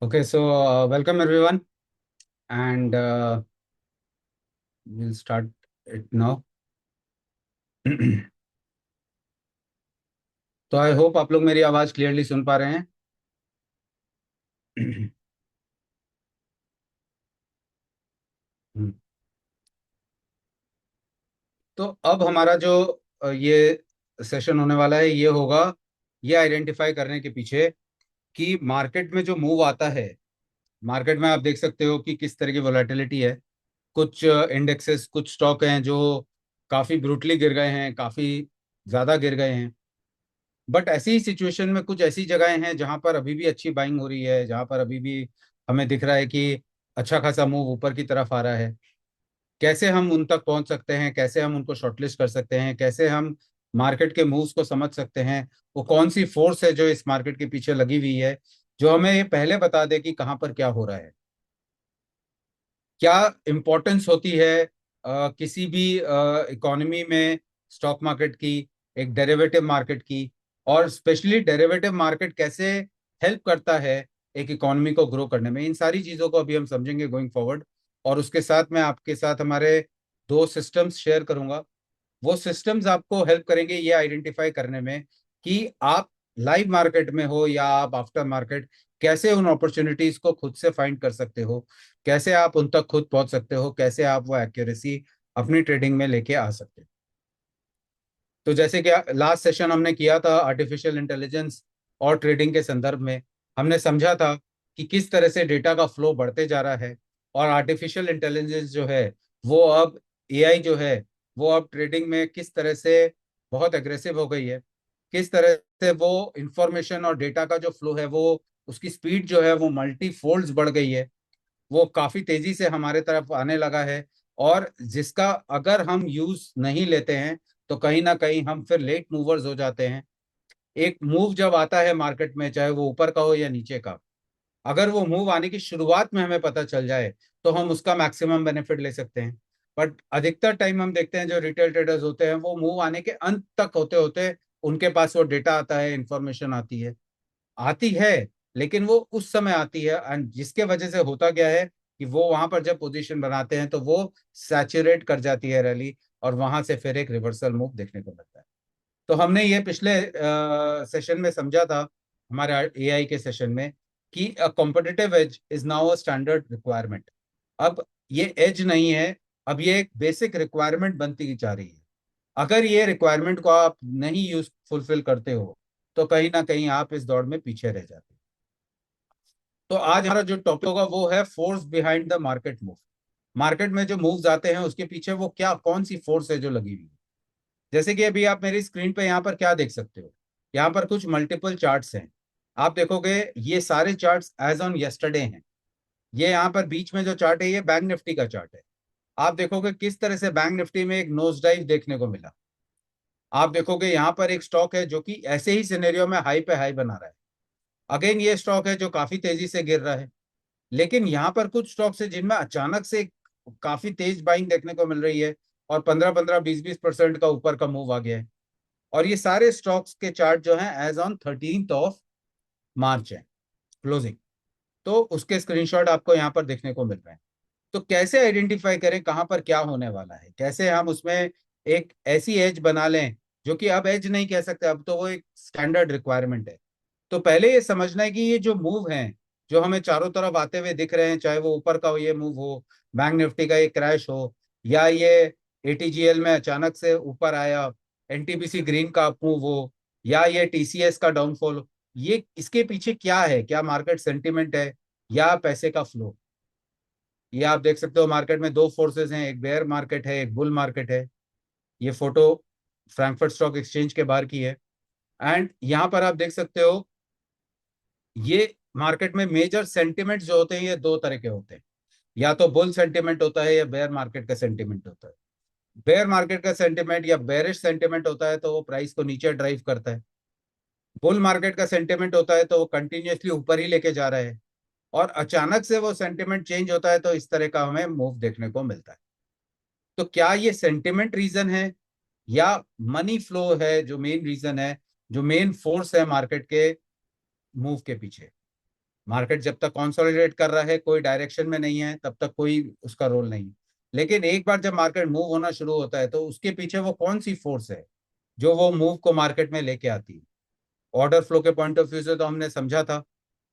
Okay, so welcome everyone, and we'll start it now. तो I hope आप लोग मेरी आवाज क्लियरली सुन पा रहे हैं। तो अब हमारा जो ये सेशन होने वाला है, ये होगा ये आइडेंटिफाई करने के पीछे कि मार्केट में जो मूव आता है। मार्केट में आप देख सकते हो कि किस तरह की वोलेटिलिटी है। कुछ इंडेक्सेस, कुछ स्टॉक हैं जो काफी ब्रूटली गिर गए हैं, काफी ज्यादा गिर गए हैं। बट ऐसी ही सिचुएशन में कुछ ऐसी जगहें हैं जहां पर अभी भी अच्छी बाइंग हो रही है, जहां पर अभी भी हमें दिख रहा है कि अच्छा खासा मूव ऊपर की तरफ आ रहा है। कैसे हम उन तक पहुंच सकते हैं, कैसे हम उनको शॉर्टलिस्ट कर सकते हैं, कैसे हम मार्केट के मूव्स को समझ सकते हैं, वो कौन सी फोर्स है जो इस मार्केट के पीछे लगी हुई है, जो हमें ये पहले बता दे कि कहाँ पर क्या हो रहा है। क्या इम्पोर्टेंस होती है किसी भी इकोनॉमी में स्टॉक मार्केट की, एक डेरिवेटिव मार्केट की, और स्पेशली डेरिवेटिव मार्केट कैसे हेल्प करता है एक इकोनॉमी को ग्रो करने में। इन सारी चीज़ों को अभी हम समझेंगे गोइंग फॉरवर्ड। और उसके साथ मैं आपके साथ हमारे दो सिस्टम्स शेयर करूंगा। वो सिस्टम्स आपको हेल्प करेंगे ये आइडेंटिफाई करने में कि आप लाइव मार्केट में हो या आप आफ्टर मार्केट, कैसे उन अपॉर्चुनिटीज को खुद से फाइंड कर सकते हो, कैसे आप उन तक खुद पहुंच सकते हो, कैसे आप वो एक्यूरेसी अपनी ट्रेडिंग में लेके आ सकते हो। तो जैसे कि लास्ट सेशन हमने किया था आर्टिफिशियल इंटेलिजेंस और ट्रेडिंग के संदर्भ में, हमने समझा था कि किस तरह से डेटा का फ्लो बढ़ते जा रहा है और आर्टिफिशियल इंटेलिजेंस जो है वो अब, एआई जो है वो अब ट्रेडिंग में किस तरह से बहुत एग्रेसिव हो गई है, किस तरह से वो इंफॉर्मेशन और डेटा का जो फ्लो है वो, उसकी स्पीड जो है वो मल्टी फोल्ड्स बढ़ गई है। वो काफी तेजी से हमारे तरफ आने लगा है, और जिसका अगर हम यूज नहीं लेते हैं तो कहीं ना कहीं हम फिर लेट मूवर्स हो जाते हैं। एक मूव जब आता है मार्केट में, चाहे वो ऊपर का हो या नीचे का, अगर वो मूव आने की शुरुआत में हमें पता चल जाए तो हम उसका मैक्सिमम बेनिफिट ले सकते हैं। बट अधिकतर टाइम हम देखते हैं जो रिटेल ट्रेडर्स होते हैं वो मूव आने के अंत तक होते होते उनके पास वो डेटा आता है, इंफॉर्मेशन आती है, लेकिन वो उस समय आती है, एंड जिसके वजह से होता क्या है कि वो वहां पर जब पोजीशन बनाते हैं तो वो सैचुरेट कर जाती है रैली, और वहां से फिर एक रिवर्सल मूव देखने को मिलता है। तो हमने ये पिछले सेशन में समझा था, हमारे एआई के सेशन में, कि a competitive as is now a standard requirement. अब ये एज नहीं है, अब ये एक बेसिक रिक्वायरमेंट बनती जा रही है। अगर ये रिक्वायरमेंट को आप नहीं यूज फुलफिल करते हो तो कहीं ना कहीं आप इस दौड़ में पीछे रह जाते हो। तो आज हमारा जो टॉपिक होगा वो है force behind the market move. Market में जो मूव्स आते हैं उसके पीछे वो क्या, कौन सी फोर्स है जो लगी हुई है। जैसे कि अभी आप मेरी स्क्रीन पे यहाँ पर क्या देख सकते हो, यहाँ पर कुछ मल्टीपल चार्ट्स हैं। आप देखोगे ये सारे चार्ट्स एज ऑन यस्टरडे हैं। ये यहाँ पर बीच में जो चार्ट है ये बैंक निफ्टी का चार्ट है। आप देखोगे किस तरह से बैंक निफ्टी में एक नोज डाइव देखने को मिला। आप देखोगे यहाँ पर एक स्टॉक है जो कि ऐसे ही सिनेरियो में हाई पे हाई बना रहा है। अगेन ये स्टॉक है जो काफी तेजी से गिर रहा है। लेकिन यहाँ पर कुछ स्टॉक्स है जिनमें अचानक से काफी तेज बाइंग देखने को मिल रही है, और 15-15, 20-20% का ऊपर का मूव आ गया है। और ये सारे स्टॉक्स के चार्ट जो हैं एज ऑन 13 मार्च है, क्लोजिंग। तो उसके स्क्रीनशॉट आपको यहाँ पर देखने को मिल रहे हैं। तो कैसे आइडेंटिफाई करें कहाँ पर क्या होने वाला है, कैसे हम उसमें एक ऐसी एज बना लें जो कि अब एज नहीं कह सकते, अब तो वो एक स्टैंडर्ड रिक्वायरमेंट है। तो पहले ये समझना है कि ये जो मूव हैं जो हमें चारों तरफ आते हुए दिख रहे हैं, चाहे वो ऊपर का हो ये मूव हो, बैंक निफ्टी का ये क्रैश हो, या ये एटीजीएल में अचानक से ऊपर आया, एनटीपीसी ग्रीन का अप मूव हो, या ये टीसीएस का डाउनफॉल हो, ये इसके पीछे क्या है, क्या मार्केट सेंटिमेंट है या पैसे का फ्लो। ये आप देख सकते हो मार्केट में दो फोर्सेस हैं, एक बेयर मार्केट है, एक बुल मार्केट है। ये फोटो फ्रैंकफर्ट स्टॉक एक्सचेंज के बाहर की है। एंड यहाँ पर आप देख सकते हो ये मार्केट में मेजर सेंटिमेंट्स जो होते हैं ये दो तरह के होते हैं। या तो बुल सेंटिमेंट होता है या बेयर मार्केट का सेंटिमेंट होता है। बेयर मार्केट का सेंटिमेंट या बेरिश सेंटिमेंट होता है तो वो प्राइस को नीचे ड्राइव करता है। बुल मार्केट का सेंटिमेंट होता है तो वो कंटिन्यूअसली ऊपर ही लेके जा रहा है। और अचानक से वो सेंटिमेंट चेंज होता है तो इस तरह का हमें मूव देखने को मिलता है। तो क्या ये सेंटिमेंट रीजन है या मनी फ्लो है जो मेन रीजन है, जो मेन फोर्स है मार्केट के मूव के पीछे। मार्केट जब तक कंसोलिडेट कर रहा है, कोई डायरेक्शन में नहीं है, तब तक कोई उसका रोल नहीं। लेकिन एक बार जब मार्केट मूव होना शुरू होता है तो उसके पीछे वो कौन सी फोर्स है जो वो मूव को मार्केट में लेके आती है। ऑर्डर फ्लो के पॉइंट ऑफ व्यू से तो हमने समझा था,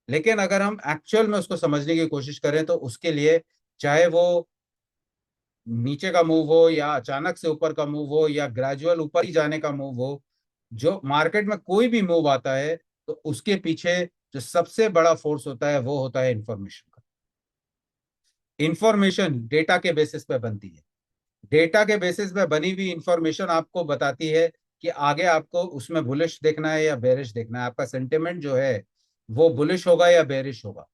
लेकिन अगर हम एक्चुअल में उसको समझने की कोशिश करें तो उसके लिए, चाहे वो नीचे का मूव हो या अचानक से ऊपर का मूव हो या ग्रेजुअल ऊपर ही जाने का मूव हो, जो मार्केट में कोई भी मूव आता है तो उसके पीछे जो सबसे बड़ा फोर्स होता है वो होता है इंफॉर्मेशन का। इंफॉर्मेशन डेटा के बेसिस पे बनती है। डेटा के बेसिस पे बनी हुई इंफॉर्मेशन आपको बताती है कि आगे आपको उसमें बुलिश देखना है या बेरिश देखना है, आपका सेंटिमेंट जो है वो बुलिश होगा या बेरिश होगा।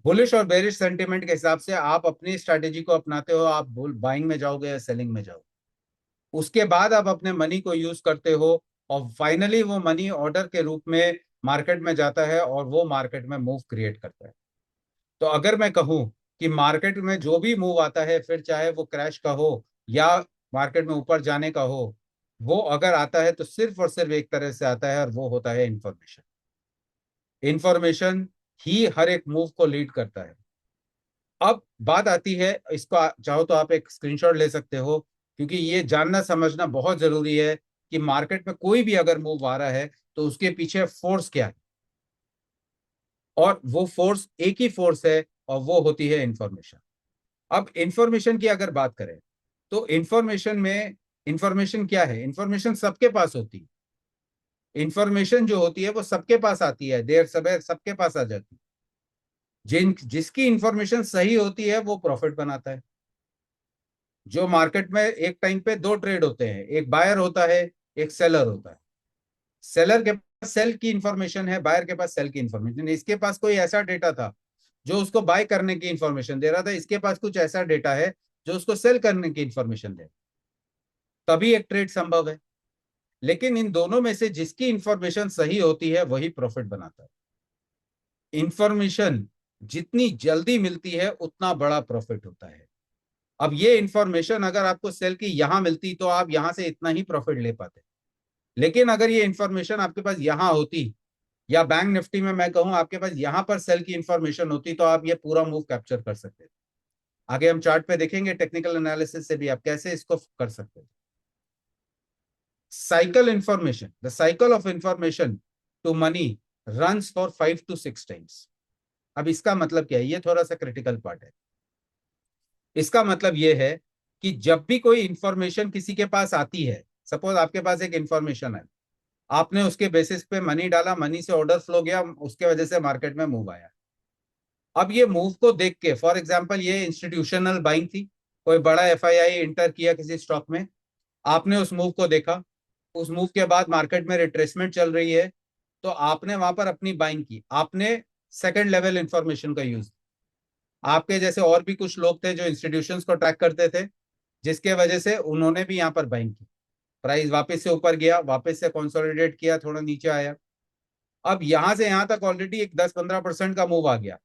बुलिश और बेरिश सेंटिमेंट के हिसाब से आप अपनी स्ट्रैटेजी को अपनाते हो, आप बाइंग में जाओगे या सेलिंग में जाओगे। उसके बाद आप अपने मनी को यूज करते हो और फाइनली वो मनी ऑर्डर के रूप में मार्केट में जाता है और वो मार्केट में मूव क्रिएट करता है। तो अगर मैं कहूं कि मार्केट में जो भी मूव आता है, फिर चाहे वो क्रैश का हो या मार्केट में ऊपर जाने का हो, वो अगर आता है तो सिर्फ और सिर्फ एक तरह से आता है और वो होता है इंफॉर्मेशन। इंफॉर्मेशन ही हर एक मूव को लीड करता है। अब बात आती है, इसको चाहो तो आप एक स्क्रीनशॉट ले सकते हो, क्योंकि ये जानना समझना बहुत जरूरी है कि मार्केट में कोई भी अगर मूव आ रहा है तो उसके पीछे फोर्स क्या है। और वो फोर्स एक ही फोर्स है और वो होती है इंफॉर्मेशन। अब इंफॉर्मेशन की अगर बात करें तो इंफॉर्मेशन में, इंफॉर्मेशन क्या है, इंफॉर्मेशन सबके पास होती है। इंफॉर्मेशन जो होती है वो सबके पास आती है, देर सवेर सबके पास आ जाती है। जिसकी इंफॉर्मेशन सही होती है वो प्रॉफिट बनाता है। जो मार्केट में एक टाइम पे दो ट्रेड होते हैं, एक बायर होता है, एक सेलर होता है। सेलर के पास सेल की इंफॉर्मेशन है, बायर के पास सेल की इंफॉर्मेशन है। इसके पास कोई ऐसा डेटा था जो उसको बाय करने की इंफॉर्मेशन दे रहा था, इसके पास कुछ ऐसा डेटा है जो उसको सेल करने की इंफॉर्मेशन दे, तभी एक ट्रेड संभव है। लेकिन इन दोनों में से जिसकी इंफॉर्मेशन सही होती है वही प्रॉफिट बनाता है। इंफॉर्मेशन जितनी जल्दी मिलती है उतना बड़ा प्रॉफिट होता है। अब ये इंफॉर्मेशन अगर आपको सेल की यहां मिलती तो आप यहां से इतना ही प्रॉफिट ले पाते, लेकिन अगर ये इंफॉर्मेशन आपके पास यहां होती या बैंक निफ्टी में मैं कहूं आपके पास यहां पर सेल की इंफॉर्मेशन होती तो आप ये पूरा मूव कैप्चर कर सकते थे। आगे हम चार्ट पे देखेंगे, टेक्निकल एनालिसिस से भी आप कैसे इसको कर सकते हैं। Cycle information, the cycle of information to money runs for 5 to 6 times. अब इसका मतलब क्या है, ये थोड़ा सा क्रिटिकल पार्ट है। इसका मतलब ये है कि जब भी कोई इंफॉर्मेशन किसी के पास आती है, सपोज आपके पास एक इंफॉर्मेशन है, आपने उसके बेसिस पे मनी डाला, मनी से ऑर्डर फ्लो गया, उसके वजह से मार्केट में मूव आया। अब ये मूव को देख के, फॉर एग्जांपल ये इंस्टीट्यूशनल बाइंग थी, कोई बड़ा एफआईआई इंटर किया किसी स्टॉक में, आपने उस मूव को देखा, उस मूव के बाद मार्केट में रिट्रेसमेंट चल रही है, तो आपने वहां पर अपनी बाइंग की, आपने सेकंड लेवल इंफॉर्मेशन का यूज। आपके जैसे और भी कुछ लोग थे जो इंस्टीट्यूशंस को ट्रैक करते थे, जिसके वजह से उन्होंने भी यहाँ पर बाइंग की, प्राइस वापस से ऊपर गया, वापस से कंसोलिडेट किया, थोड़ा नीचे आया। अब यहां से यहां तक ऑलरेडी एक 10-15% का मूव आ गया।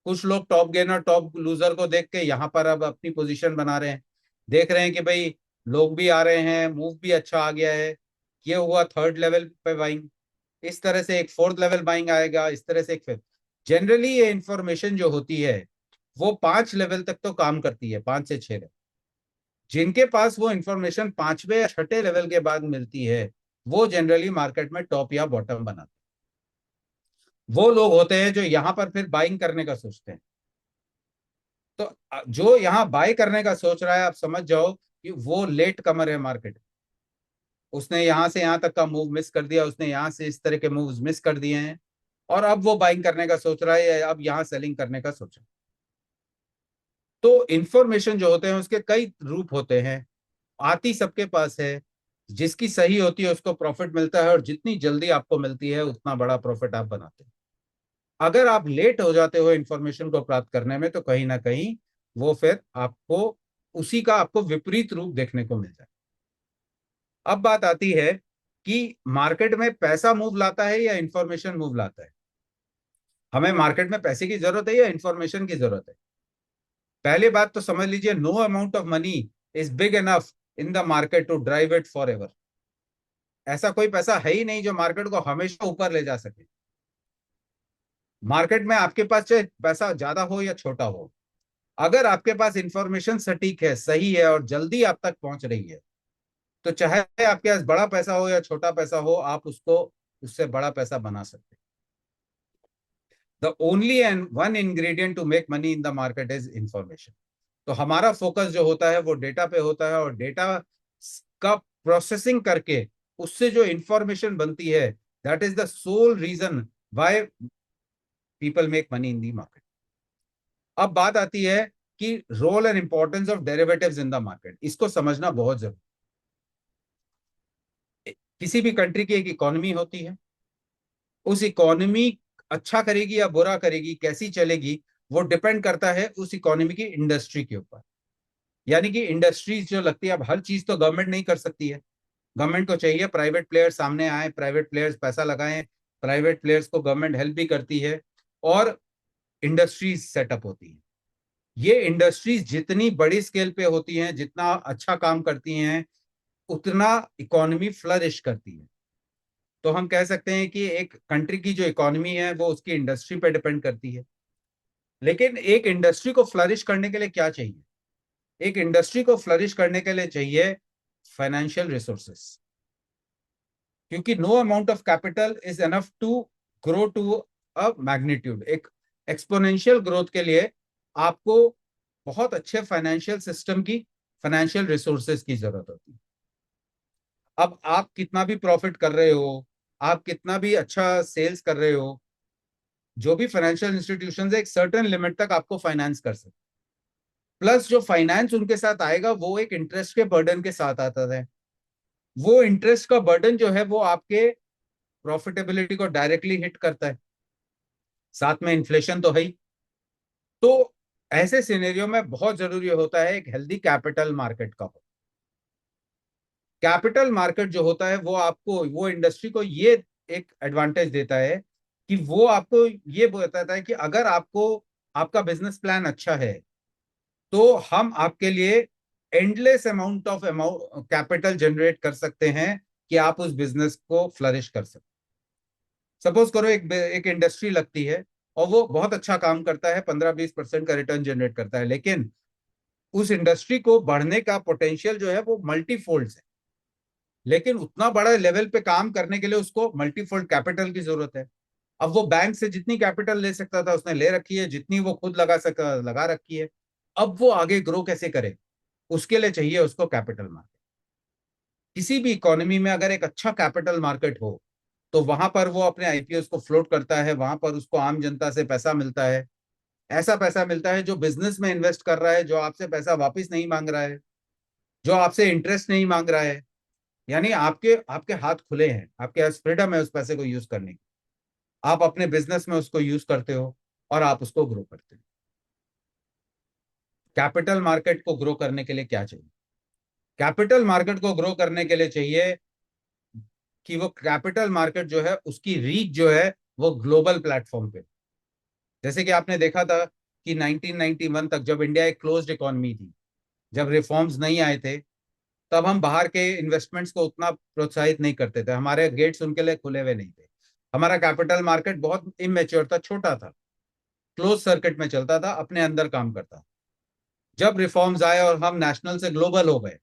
कुछ लोग टॉप गेनर टॉप लूजर को देख के यहाँ पर अब अपनी पोजीशन बना रहे हैं, देख रहे हैं कि भाई लोग भी आ रहे हैं, मूव भी अच्छा आ गया है। ये हुआ थर्ड लेवल पे बाइंग, इस तरह से एक फोर्थ लेवल बाइंग आएगा, इस तरह से एक फिफ्थ। जनरली ये इंफॉर्मेशन जो होती है वो 5 लेवल तक तो काम करती है, 5 से 6 लेवल। जिनके पास वो इंफॉर्मेशन पांचवे या छठे लेवल के बाद मिलती है वो जनरली मार्केट में टॉप या बॉटम बनाते हैं। वो लोग होते हैं जो यहाँ पर फिर बाइंग करने का सोचते हैं। तो जो यहाँ बाय करने का सोच रहा है, आप समझ जाओ कि वो लेट कमर है मार्केट। उसने यहाँ से यहाँ तक का मूव मिस कर दिया, उसने यहाँ से इस तरह के मूव्स मिस कर दिए हैं, और अब वो बाइंग करने का सोच रहा है या अब यहाँ सेलिंग करने का सोच रहा है। तो इंफॉर्मेशन जो होते हैं उसके कई रूप होते हैं, आती सबके पास है। जिसकी सही होती है उसको प्रॉफिट मिलता है, और जितनी जल्दी आपको मिलती है उतना बड़ा प्रॉफिट आप बनाते हैं। अगर आप लेट हो जाते हो इंफॉर्मेशन को प्राप्त करने में तो कहीं ना कहीं वो फिर आपको उसी का आपको विपरीत रूप देखने को मिल जाए। अब बात आती है कि मार्केट में पैसा मूव लाता है या इंफॉर्मेशन मूव लाता है। हमें मार्केट में पैसे की जरूरत है या इंफॉर्मेशन की जरूरत है। पहली बात तो समझ लीजिए, no amount of money is big enough in the market to drive it forever. ऐसा कोई पैसा है ही नहीं जो मार्केट को हमेशा ऊपर ले जा सके। मार्केट में आपके पास चाहे पैसा ज्यादा हो या छोटा हो, अगर आपके पास इंफॉर्मेशन सटीक है, सही है और जल्दी आप तक पहुंच रही है, तो चाहे आपके पास बड़ा पैसा हो या छोटा पैसा हो, आप उसको उससे बड़ा पैसा बना सकते हैं। The only and one ingredient to make money in the market is information. तो हमारा फोकस जो होता है वो डेटा पे होता है, और डेटा का प्रोसेसिंग करके उससे जो इंफॉर्मेशन बनती है, that is the sole reason why people make money in the market. अब बात आती है कि role and importance of derivatives in the market, इसको समझना बहुत जरूरी है। किसी भी कंट्री की एक इकोनॉमी होती है, उस इकोनॉमी अच्छा करेगी या बुरा करेगी, कैसी चलेगी, वो डिपेंड करता है उस इकोनॉमी की इंडस्ट्री के ऊपर। यानी कि इंडस्ट्रीज जो लगती है, अब हर चीज तो गवर्नमेंट नहीं कर सकती है। गवर्नमेंट को चाहिए प्राइवेट प्लेयर्स सामने आए, प्राइवेट प्लेयर्स पैसा लगाएं, प्राइवेट प्लेयर्स को गवर्नमेंट हेल्प भी करती है, और इंडस्ट्रीज सेटअप होती है। ये इंडस्ट्रीज जितनी बड़ी स्केल पे होती हैं, जितना अच्छा काम करती हैं, उतना इकोनॉमी फ्लरिश करती है। तो हम कह सकते हैं कि एक कंट्री की जो इकोनॉमी है वो उसकी इंडस्ट्री पे डिपेंड करती है। लेकिन एक इंडस्ट्री को फ्लरिश करने के लिए क्या चाहिए? एक इंडस्ट्री को फ्लरिश करने के लिए चाहिए फाइनेंशियल रिसोर्सेस, क्योंकि no amount of capital is enough to grow to a magnitude. एक एक्सपोनेंशियल ग्रोथ के लिए आपको बहुत अच्छे फाइनेंशियल सिस्टम की, फाइनेंशियल रिसोर्सेज की जरूरत होती है। अब आप कितना भी प्रॉफिट कर रहे हो, आप कितना भी अच्छा सेल्स कर रहे हो, जो भी फाइनेंशियल इंस्टीट्यूशन है एक सर्टेन लिमिट तक आपको फाइनेंस कर सकते। प्लस जो फाइनेंस उनके साथ आएगा वो एक इंटरेस्ट के बर्डन के साथ आता है। वो इंटरेस्ट का बर्डन जो है वो आपके प्रॉफिटेबिलिटी को डायरेक्टली हिट करता है, साथ में इन्फ्लेशन तो है ही। तो ऐसे सिनेरियो में बहुत जरूरी होता है एक हेल्दी कैपिटल मार्केट का हो। कैपिटल मार्केट जो होता है वो आपको, वो इंडस्ट्री को ये एक एडवांटेज देता है कि वो आपको ये बताता है कि अगर आपको, आपका बिजनेस प्लान अच्छा है, तो हम आपके लिए endless amount of amount capital generate कर सकते हैं कि आप उस बिजनेस को फ्लरिश कर सकते। सपोज करो एक इंडस्ट्री लगती है और वो बहुत अच्छा काम करता है, 15-20% का रिटर्न जनरेट करता है, लेकिन उस इंडस्ट्री को बढ़ने का पोटेंशियल जो है वो मल्टीफोल्ड है। लेकिन उतना बड़ा लेवल पे काम करने के लिए उसको मल्टीफोल्ड कैपिटल की जरूरत है। अब वो बैंक से जितनी कैपिटल ले सकता था उसने ले रखी है, जितनी वो खुद लगा सका लगा रखी है। अब वो आगे ग्रो कैसे करे, उसके लिए चाहिए उसको कैपिटल मार्केट। किसी भी इकोनॉमी में अगर एक अच्छा कैपिटल मार्केट हो, तो वहां पर वो अपने आईपीओ को फ्लोट करता है, वहां पर उसको आम जनता से पैसा मिलता है। ऐसा पैसा मिलता है जो बिजनेस में इन्वेस्ट कर रहा है, जो आपसे पैसा वापस नहीं मांग रहा है, जो आपसे इंटरेस्ट नहीं मांग रहा है। यानी आपके आपके हाथ खुले हैं, आपके पास फ्रीडम है उस पैसे को यूज करने की। आप अपने बिजनेस में उसको यूज करते हो और आप उसको ग्रो करते हो। कैपिटल मार्केट को ग्रो करने के लिए क्या चाहिए? कैपिटल मार्केट को ग्रो करने के लिए चाहिए कि वो कैपिटल मार्केट जो है उसकी रीच जो है वो ग्लोबल प्लेटफॉर्म पे। जैसे कि आपने देखा था कि 1991 तक जब इंडिया एक क्लोज्ड इकोनॉमी थी, जब रिफॉर्म्स नहीं आए थे, तब हम बाहर के इन्वेस्टमेंट्स को उतना प्रोत्साहित नहीं करते थे, हमारे गेट्स उनके लिए खुले हुए नहीं थे। हमारा कैपिटल मार्केट बहुत इमेच्योर था, छोटा था, क्लोज सर्किट में चलता था, अपने अंदर काम करता। जब रिफॉर्म्स आए और हम नेशनल से ग्लोबल हो गए,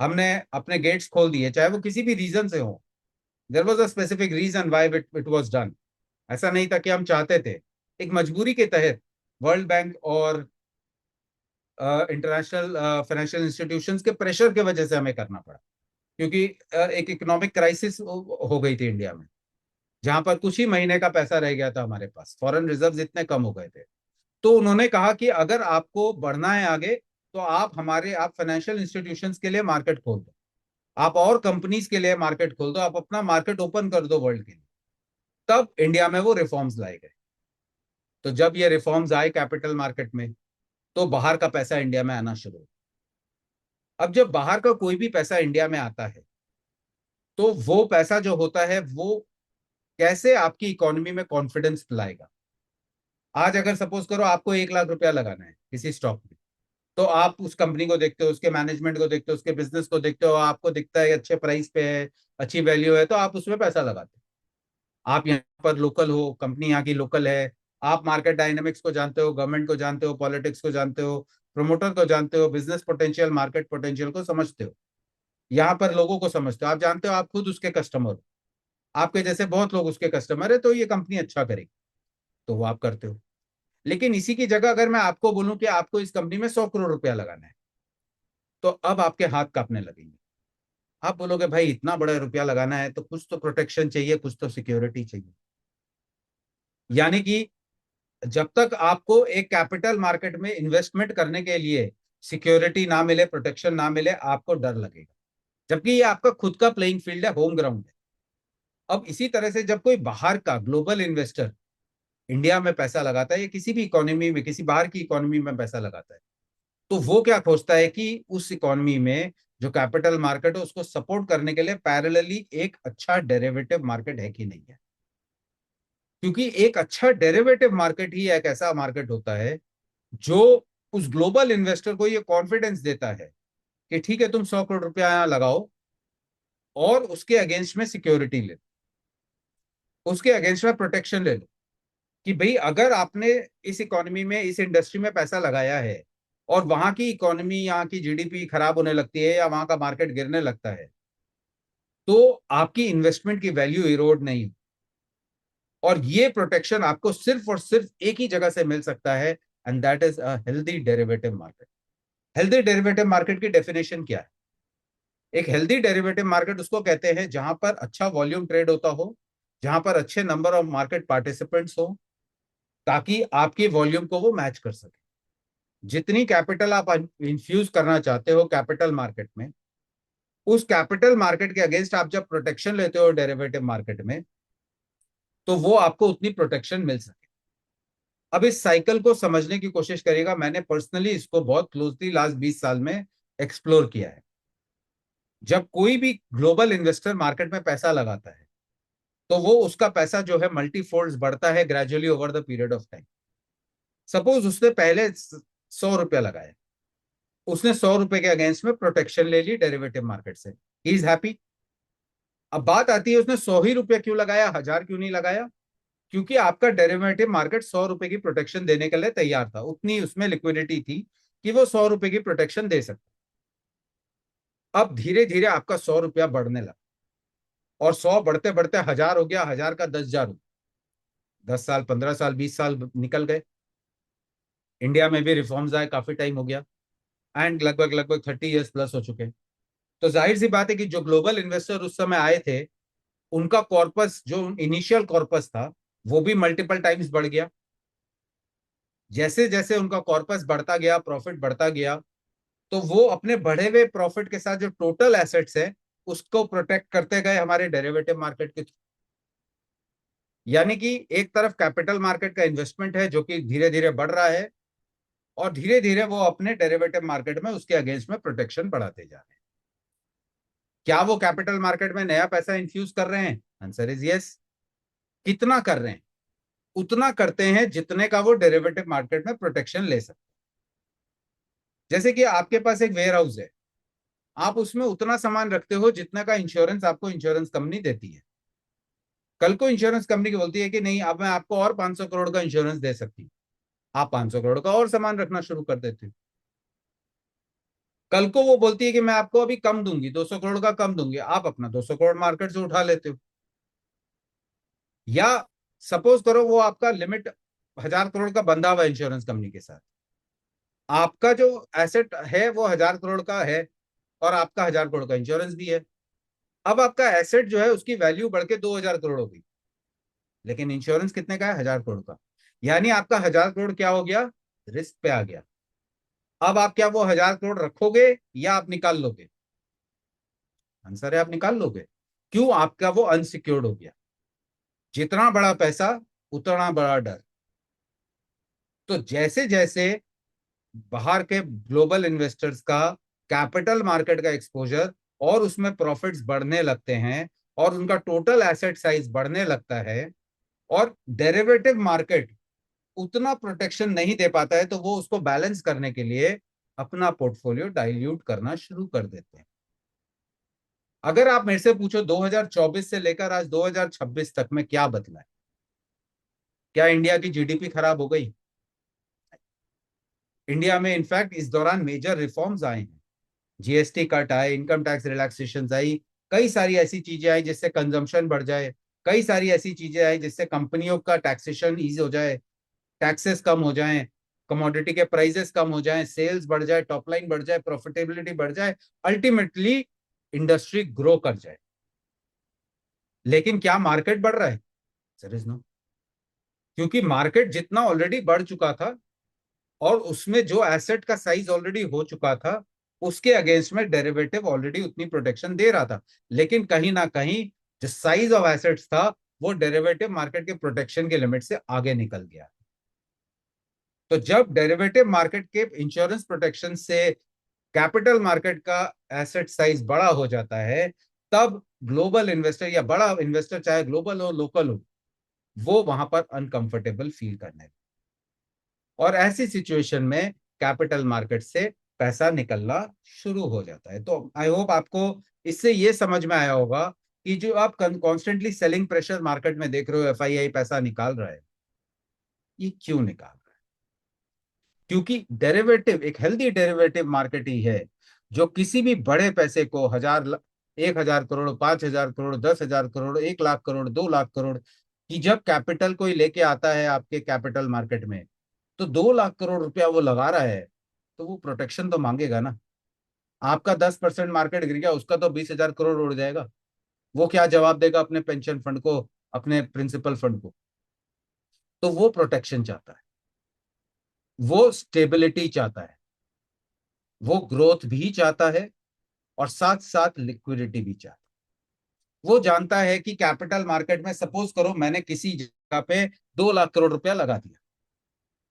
हमने अपने गेट्स खोल दिए, चाहे वो किसी भी रीजन से हो। There was a specific reason why it was done. ऐसा नहीं था कि हम चाहते थे, एक मजबूरी के तहत वर्ल्ड बैंक और इंटरनेशनल फाइनेंशियल इंस्टीट्यूशंस के प्रेशर की वजह से हमें करना पड़ा। क्योंकि एक इकोनॉमिक क्राइसिस हो गई थी इंडिया में, जहां पर कुछ ही महीने का पैसा रह गया था हमारे पास, फॉरेन रिजर्व्स इतने कम हो गए थे। तो उन्होंने कहा कि अगर आपको बढ़ना है आगे, तो आप फाइनेंशियल इंस्टीट्यूशंस के लिए मार्केट खोल दो, आप और कंपनीज के लिए मार्केट खोल दो, आप अपना मार्केट ओपन कर दो वर्ल्ड के लिए। तब इंडिया में वो रिफॉर्म्स लाए गए। तो जब ये रिफॉर्म्स आए कैपिटल मार्केट में, तो बाहर का पैसा इंडिया में आना शुरू हुआ। अब जब बाहर का कोई भी पैसा इंडिया में आता है, तो वो पैसा जो होता है वो कैसे आपकी इकोनॉमी में कॉन्फिडेंस लाएगा। आज अगर सपोज करो आपको 1 लाख रुपया लगाना है किसी स्टॉक में, तो आप उस कंपनी को देखते हो, उसके मैनेजमेंट को देखते हो, उसके बिजनेस को देखते हो, आपको दिखता है अच्छे प्राइस पे है, अच्छी वैल्यू है, तो आप उसमें पैसा लगाते हो। आप यहाँ पर लोकल हो, कंपनी यहाँ की लोकल है, आप मार्केट डायनेमिक्स को जानते हो, गवर्नमेंट को जानते हो, पॉलिटिक्स को जानते हो, प्रमोटर को जानते हो, बिजनेस पोटेंशियल, मार्केट पोटेंशियल को समझते हो, यहाँ पर लोगों को समझते हो, आप जानते हो आप खुद उसके कस्टमर हो, आपके जैसे बहुत लोग उसके कस्टमर है, तो ये कंपनी अच्छा करेगी, तो वो आप करते हो। लेकिन इसी की जगह अगर मैं आपको बोलूं कि आपको इस कंपनी में 100 करोड़ रुपया लगाना है, तो अब आपके हाथ कांपने लगेंगे। आप बोलोगे भाई इतना बड़ा रुपया लगाना है तो कुछ तो प्रोटेक्शन चाहिए, कुछ तो सिक्योरिटी चाहिए। यानी कि जब तक आपको एक कैपिटल मार्केट में इन्वेस्टमेंट करने के लिए सिक्योरिटी ना मिले, प्रोटेक्शन ना मिले, आपको डर लगेगा, जबकि ये आपका खुद का प्लेइंग फील्ड है, होम ग्राउंड है। अब इसी तरह से जब कोई बाहर का ग्लोबल इन्वेस्टर इंडिया में पैसा लगाता है या किसी भी इकोनॉमी में, किसी बाहर की इकोनॉमी में पैसा लगाता है, तो वो क्या खोजता है कि उस इकोनॉमी में जो कैपिटल मार्केट है उसको सपोर्ट करने के लिए पैरेलली एक अच्छा डेरिवेटिव मार्केट है कि नहीं है। क्योंकि एक अच्छा डेरिवेटिव मार्केट ही एक ऐसा मार्केट होता है जो उस ग्लोबल इन्वेस्टर को ये कॉन्फिडेंस देता है कि ठीक है तुम 100 करोड़ रुपया यहाँ लगाओ और उसके अगेंस्ट में सिक्योरिटी ले लो, उसके अगेंस्ट में प्रोटेक्शन ले लो, कि भाई अगर आपने इस इकोनॉमी में, इस इंडस्ट्री में पैसा लगाया है और वहां की इकोनॉमी, यहाँ की जीडीपी खराब होने लगती है या वहां का मार्केट गिरने लगता है, तो आपकी इन्वेस्टमेंट की वैल्यू इरोड नहीं हो। और ये प्रोटेक्शन आपको सिर्फ और सिर्फ एक ही जगह से मिल सकता है, and that is a healthy derivative market. Healthy derivative market की डेफिनेशन क्या है? एक हेल्दी डेरिवेटिव मार्केट उसको कहते हैं जहां पर अच्छा वॉल्यूम ट्रेड होता हो, जहां पर अच्छे नंबर ऑफ मार्केट पार्टिसिपेंट्स हो, ताकि आपकी वॉल्यूम को वो मैच कर सके। जितनी कैपिटल आप इन्फ्यूज करना चाहते हो कैपिटल मार्केट में, उस कैपिटल मार्केट के अगेंस्ट आप जब प्रोटेक्शन लेते हो डेरिवेटिव मार्केट में, तो वो आपको उतनी प्रोटेक्शन मिल सके। अब इस साइकिल को समझने की कोशिश करिएगा, मैंने पर्सनली इसको बहुत क्लोजली लास्ट 20 साल में एक्सप्लोर किया है। जब कोई भी ग्लोबल इन्वेस्टर मार्केट में पैसा लगाता है, तो वो उसका पैसा जो है मल्टीफोल्ड्स बढ़ता है gradually over the period of time. Suppose उसने पहले 100 रुपया लगाया, उसने 100 रुपए के अगेंस्ट में प्रोटेक्शन ले ली डेरिवेटिव मार्केट से, ही इज हैप्पी। अब बात आती है उसने 100 ही रुपया क्यों लगाया, 1000 क्यों नहीं लगाया? क्योंकि आपका डेरिवेटिव मार्केट 100 रुपए की प्रोटेक्शन देने के लिए तैयार था, उतनी उसमें लिक्विडिटी थी कि वो 100 रुपए की प्रोटेक्शन दे सकता। अब धीरे धीरे आपका 100 रुपया बढ़ने लगा, और 100 बढ़ते बढ़ते 1000 हो गया, 1000 का 10,000 हो गया। 10 साल, 15 साल, 20 साल निकल गए, इंडिया में भी रिफॉर्म्स आए, काफी टाइम हो गया, एंड लगभग लगभग 30 ईयर्स प्लस हो चुके हैं। तो जाहिर सी बात है कि जो ग्लोबल इन्वेस्टर उस समय आए थे, उनका कॉर्पस, जो इनिशियल कॉर्पस था, वो भी मल्टीपल टाइम्स बढ़ गया। जैसे जैसे उनका कॉर्पस बढ़ता गया, प्रॉफिट बढ़ता गया, तो वो अपने बढ़े हुए प्रॉफिट के साथ जो टोटल एसेट्स है उसको प्रोटेक्ट करते गए हमारे डेरिवेटिव मार्केट के थ्रू। यानी कि एक तरफ कैपिटल मार्केट का इन्वेस्टमेंट है जो कि धीरे धीरे बढ़ रहा है, और धीरे धीरे वो अपने डेरिवेटिव मार्केट में उसके अगेंस्ट में प्रोटेक्शन बढ़ाते जा रहे हैं। क्या वो कैपिटल मार्केट में नया पैसा इन्फ्यूज कर रहे हैं? Answer is yes. कितना कर रहे हैं? उतना करते हैं जितने का वो डेरिवेटिव मार्केट में प्रोटेक्शन ले सकते। जैसे कि आपके पास एक वेयर हाउस है, आप उसमें उतना सामान रखते हो जितना का इंश्योरेंस आपको इंश्योरेंस कंपनी देती है। कल को इंश्योरेंस कंपनी की बोलती है कि नहीं, अब मैं आपको और 500 करोड़ का इंश्योरेंस दे सकती हूँ, आप 500 करोड़ का और सामान रखना शुरू कर देते हो। कल को वो बोलती है कि मैं आपको अभी कम दूंगी, 200 करोड़ का कम दूंगी, आप अपना 200 करोड़ मार्केट से उठा लेते हो। या सपोज करो वो आपका लिमिट 1000 करोड़ का बंधा हुआ इंश्योरेंस कंपनी के साथ, आपका जो एसेट है वो 1000 करोड़ का है, और आपका 1000 करोड़ का इंश्योरेंस भी है। अब आपका एसेट जो है उसकी वैल्यू बढ़ के 2000 करोड़ हो गई, लेकिन इंश्योरेंस कितने का है? 1000 करोड़ का। यानी आपका 1000 करोड़ क्या हो गया? रिस्क पे आ गया। अब आप क्या वो 1000 करोड़ रखोगे या आप निकाल लोगे? आंसर है आप निकाल लोगे। क्यों? आपका वो अनसिक्योर्ड हो गया। जितना बड़ा पैसा, उतना बड़ा डर। तो जैसे जैसे बाहर के ग्लोबल इन्वेस्टर्स का कैपिटल मार्केट का एक्सपोजर और उसमें प्रॉफिट्स बढ़ने लगते हैं, और उनका टोटल एसेट साइज बढ़ने लगता है, और डेरिवेटिव मार्केट उतना प्रोटेक्शन नहीं दे पाता है, तो वो उसको बैलेंस करने के लिए अपना पोर्टफोलियो डाइल्यूट करना शुरू कर देते हैं। अगर आप मेरे से पूछो 2024 से लेकर आज 2026 तक में क्या बदला है, क्या इंडिया की जीडीपी खराब हो गई? इंडिया में इनफैक्ट इस दौरान मेजर रिफॉर्म्स आए हैं। जीएसटी कट आए, इनकम टैक्स रिलैक्सेशन आई, कई सारी ऐसी चीजें आई जिससे कंजम्पशन बढ़ जाए, कई सारी ऐसी चीजें आई जिससे कंपनियों का टैक्सेशन ईज हो जाए, टैक्सेस कम हो जाएं, कमोडिटी के प्राइसेस कम हो जाएं, सेल्स बढ़ जाए, टॉप लाइन बढ़ जाए, प्रॉफिटेबिलिटी बढ़ जाए, अल्टीमेटली इंडस्ट्री ग्रो कर जाए। लेकिन क्या मार्केट बढ़ रहा है? Sir is no. क्योंकि मार्केट जितना ऑलरेडी बढ़ चुका था और उसमें जो एसेट का साइज ऑलरेडी हो चुका था, उसके अगेंस्ट में डेरिवेटिव ऑलरेडी उतनी प्रोटेक्शन दे रहा था। लेकिन कहीं ना कहीं जो साइज ऑफ एसेट्स था, वो डेरिवेटिव मार्केट के प्रोटेक्शन के लिमिट से आगे निकल गया। तो जब डेरिवेटिव मार्केट के इंश्योरेंस प्रोटेक्शन से कैपिटल मार्केट का एसेट साइज बड़ा हो जाता है, तब ग्लोबल इन्वेस्टर या बड़ा इन्वेस्टर, चाहे ग्लोबल हो लोकल हो, वो वहां पर अनकंफर्टेबल फील करने लगता है। और ऐसी सिचुएशन में कैपिटल मार्केट से पैसा निकलना शुरू हो जाता है। तो आई होप आपको इससे ये समझ में आया होगा कि जो आप कॉन्स्टेंटली सेलिंग प्रेशर मार्केट में देख रहे हो, एफआईआई पैसा निकाल रहा है, ये क्यों निकाल रहा है? क्योंकि डेरिवेटिव एक हेल्दी डेरिवेटिव मार्केट ही है जो किसी भी बड़े पैसे को 1,000 करोड़, 5,000 करोड़, 10,000 करोड़, 1 लाख करोड़, 2 लाख करोड़ की जब कैपिटल कोई लेके आता है आपके कैपिटल मार्केट में, तो 2 लाख करोड़ रुपया वो लगा रहा है, तो वो प्रोटेक्शन तो मांगेगा ना। आपका 10% मार्केट गिर गया, उसका तो 20,000 करोड़ उड़ जाएगा। वो क्या जवाब देगा अपने पेंशन फंड को, अपने प्रिंसिपल फंड को? तो वो प्रोटेक्शन चाहता है, वो स्टेबिलिटी चाहता है, वो ग्रोथ भी चाहता है, और साथ साथ लिक्विडिटी भी चाहता है। वो जानता है कि कैपिटल मार्केट में सपोज करो मैंने किसी जगह पे 2 लाख करोड़ रुपया लगा दिया।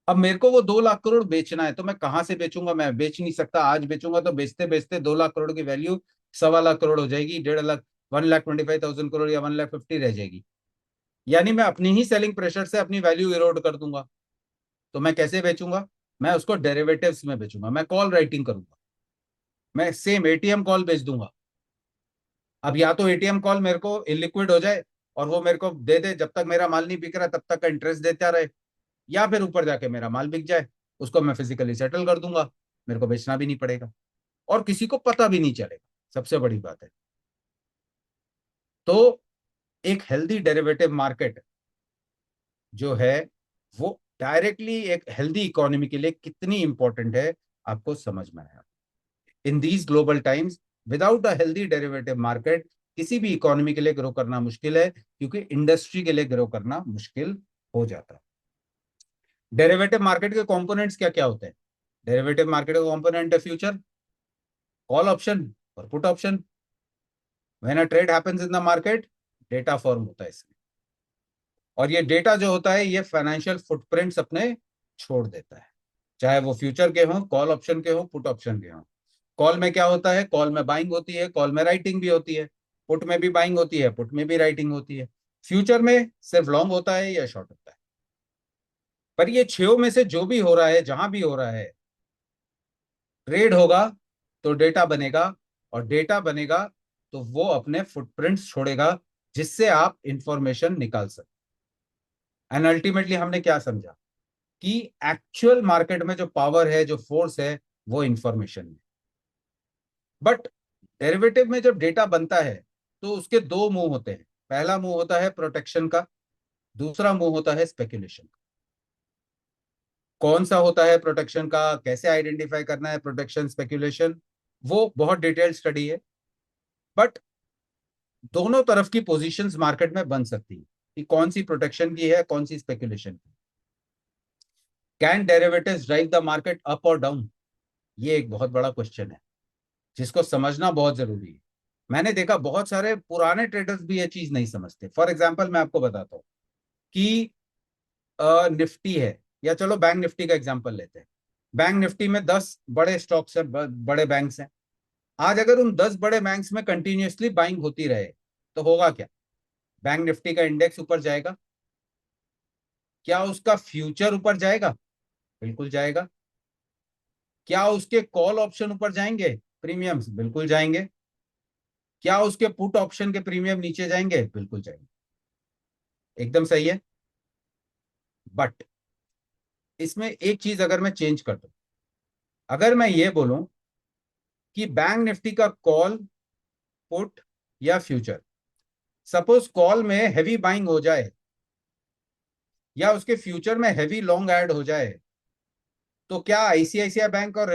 अब मेरे को वो 2 लाख करोड़ बेचना है, तो मैं कहां से बेचूंगा? मैं बेच नहीं सकता। आज बेचूंगा तो बेचते बेचते 2 लाख करोड़ की वैल्यू 1.25 लाख करोड़ हो जाएगी, 1.5 लाख, 1,25,000 करोड़ या 1,50,000 रह जाएगी। यानी मैं अपनी ही सेलिंग प्रेशर से अपनी वैल्यू इरोड कर दूंगा। तो मैं कैसे बेचूंगा? मैं उसको डेरिवेटिव्स में बेचूंगा, मैं कॉल राइटिंग करूंगा, मैं सेम एटीएम कॉल बेच दूंगा। अब या तो एटीएम कॉल मेरे को इलिक्विड हो जाए और वो मेरे को दे दे, जब तक मेरा माल नहीं बिक रहा तब तक का इंटरेस्ट देता रहे, या फिर ऊपर जाके मेरा माल बिक जाए, उसको मैं फिजिकली सेटल कर दूंगा, मेरे को बेचना भी नहीं पड़ेगा और किसी को पता भी नहीं चलेगा। सबसे बड़ी बात है। तो एक हेल्दी डेरिवेटिव मार्केट जो है, वो डायरेक्टली एक हेल्दी इकोनॉमी के लिए कितनी इंपॉर्टेंट है, आपको समझ में आया। In these global times, without a healthy derivative market, किसी भी इकोनॉमी के लिए ग्रो करना मुश्किल है, क्योंकि इंडस्ट्री के लिए ग्रो करना मुश्किल हो जाता है। डेरिवेटिव मार्केट के कंपोनेंट्स क्या क्या होते हैं? डेरिवेटिव मार्केट का कंपोनेंट है फ्यूचर, कॉल ऑप्शन और put option. When a trade happens in the market, data form होता है इसमें, और ये डेटा जो होता है ये फाइनेंशियल फुटप्रिंट्स अपने छोड़ देता है। चाहे वो फ्यूचर के हों, कॉल ऑप्शन के हों, पुट ऑप्शन के हों। कॉल में क्या होता है? कॉल में बाइंग होती है, कॉल में राइटिंग भी होती है। पुट में भी बाइंग होती है, पुट में भी राइटिंग होती है। फ्यूचर में सिर्फ लॉन्ग होता है या शॉर्ट होता है। पर ये छो में से जो भी हो रहा है, जहां भी हो रहा है, ट्रेड होगा तो डेटा बनेगा, और डेटा बनेगा तो वो अपने फुटप्रिंट्स छोड़ेगा, जिससे आप इंफॉर्मेशन निकाल सकते। एंड अल्टीमेटली हमने क्या समझा कि एक्चुअल मार्केट में जो पावर है, जो फोर्स है, वो इंफॉर्मेशन में। बट डेरिवेटिव में जब डेटा बनता है, तो उसके दो मुंह होते हैं। पहला मुंह होता है प्रोटेक्शन का, दूसरा मुंह होता है स्पेकुलेशन का। कौन सा होता है प्रोटेक्शन का, कैसे आइडेंटिफाई करना है प्रोटेक्शन स्पेकुलेशन, वो बहुत डिटेल्ड स्टडी है। बट दोनों तरफ की पोजीशंस मार्केट में बन सकती है, कि कौन सी प्रोटेक्शन की है, कौन सी स्पेकुलेशन की। Can derivatives drive the market up और डाउन? ये एक बहुत बड़ा क्वेश्चन है जिसको समझना बहुत जरूरी है। मैंने देखा बहुत सारे पुराने ट्रेडर्स भी ये चीज नहीं समझते। फॉर एग्जाम्पल मैं आपको बताता हूँ कि निफ्टी है, या चलो बैंक निफ्टी का एग्जाम्पल लेते हैं। बैंक निफ्टी में 10 बड़े स्टॉक्स है, बड़े बैंक्स हैं। आज अगर उन 10 बड़े बैंक्स में कंटिन्यूअसली बाइंग होती रहे, तो होगा क्या? बैंक निफ्टी का इंडेक्स ऊपर जाएगा। क्या उसका फ्यूचर ऊपर जाएगा? बिल्कुल जाएगा। क्या उसके कॉल ऑप्शन ऊपर जाएंगे, प्रीमियम्स? बिल्कुल जाएंगे। क्या उसके पुट ऑप्शन के प्रीमियम नीचे जाएंगे? बिल्कुल जाएंगे। एकदम सही है। बट इसमें एक चीज अगर मैं चेंज कर दूं, अगर मैं ये बोलूं कि बैंक निफ्टी का कॉल, पुट या फ्यूचर, सपोज कॉल में हैवी बाइंग हो जाए या उसके फ्यूचर में हैवी लॉन्ग ऐड हो जाए, तो क्या आईसीआईसीआई बैंक और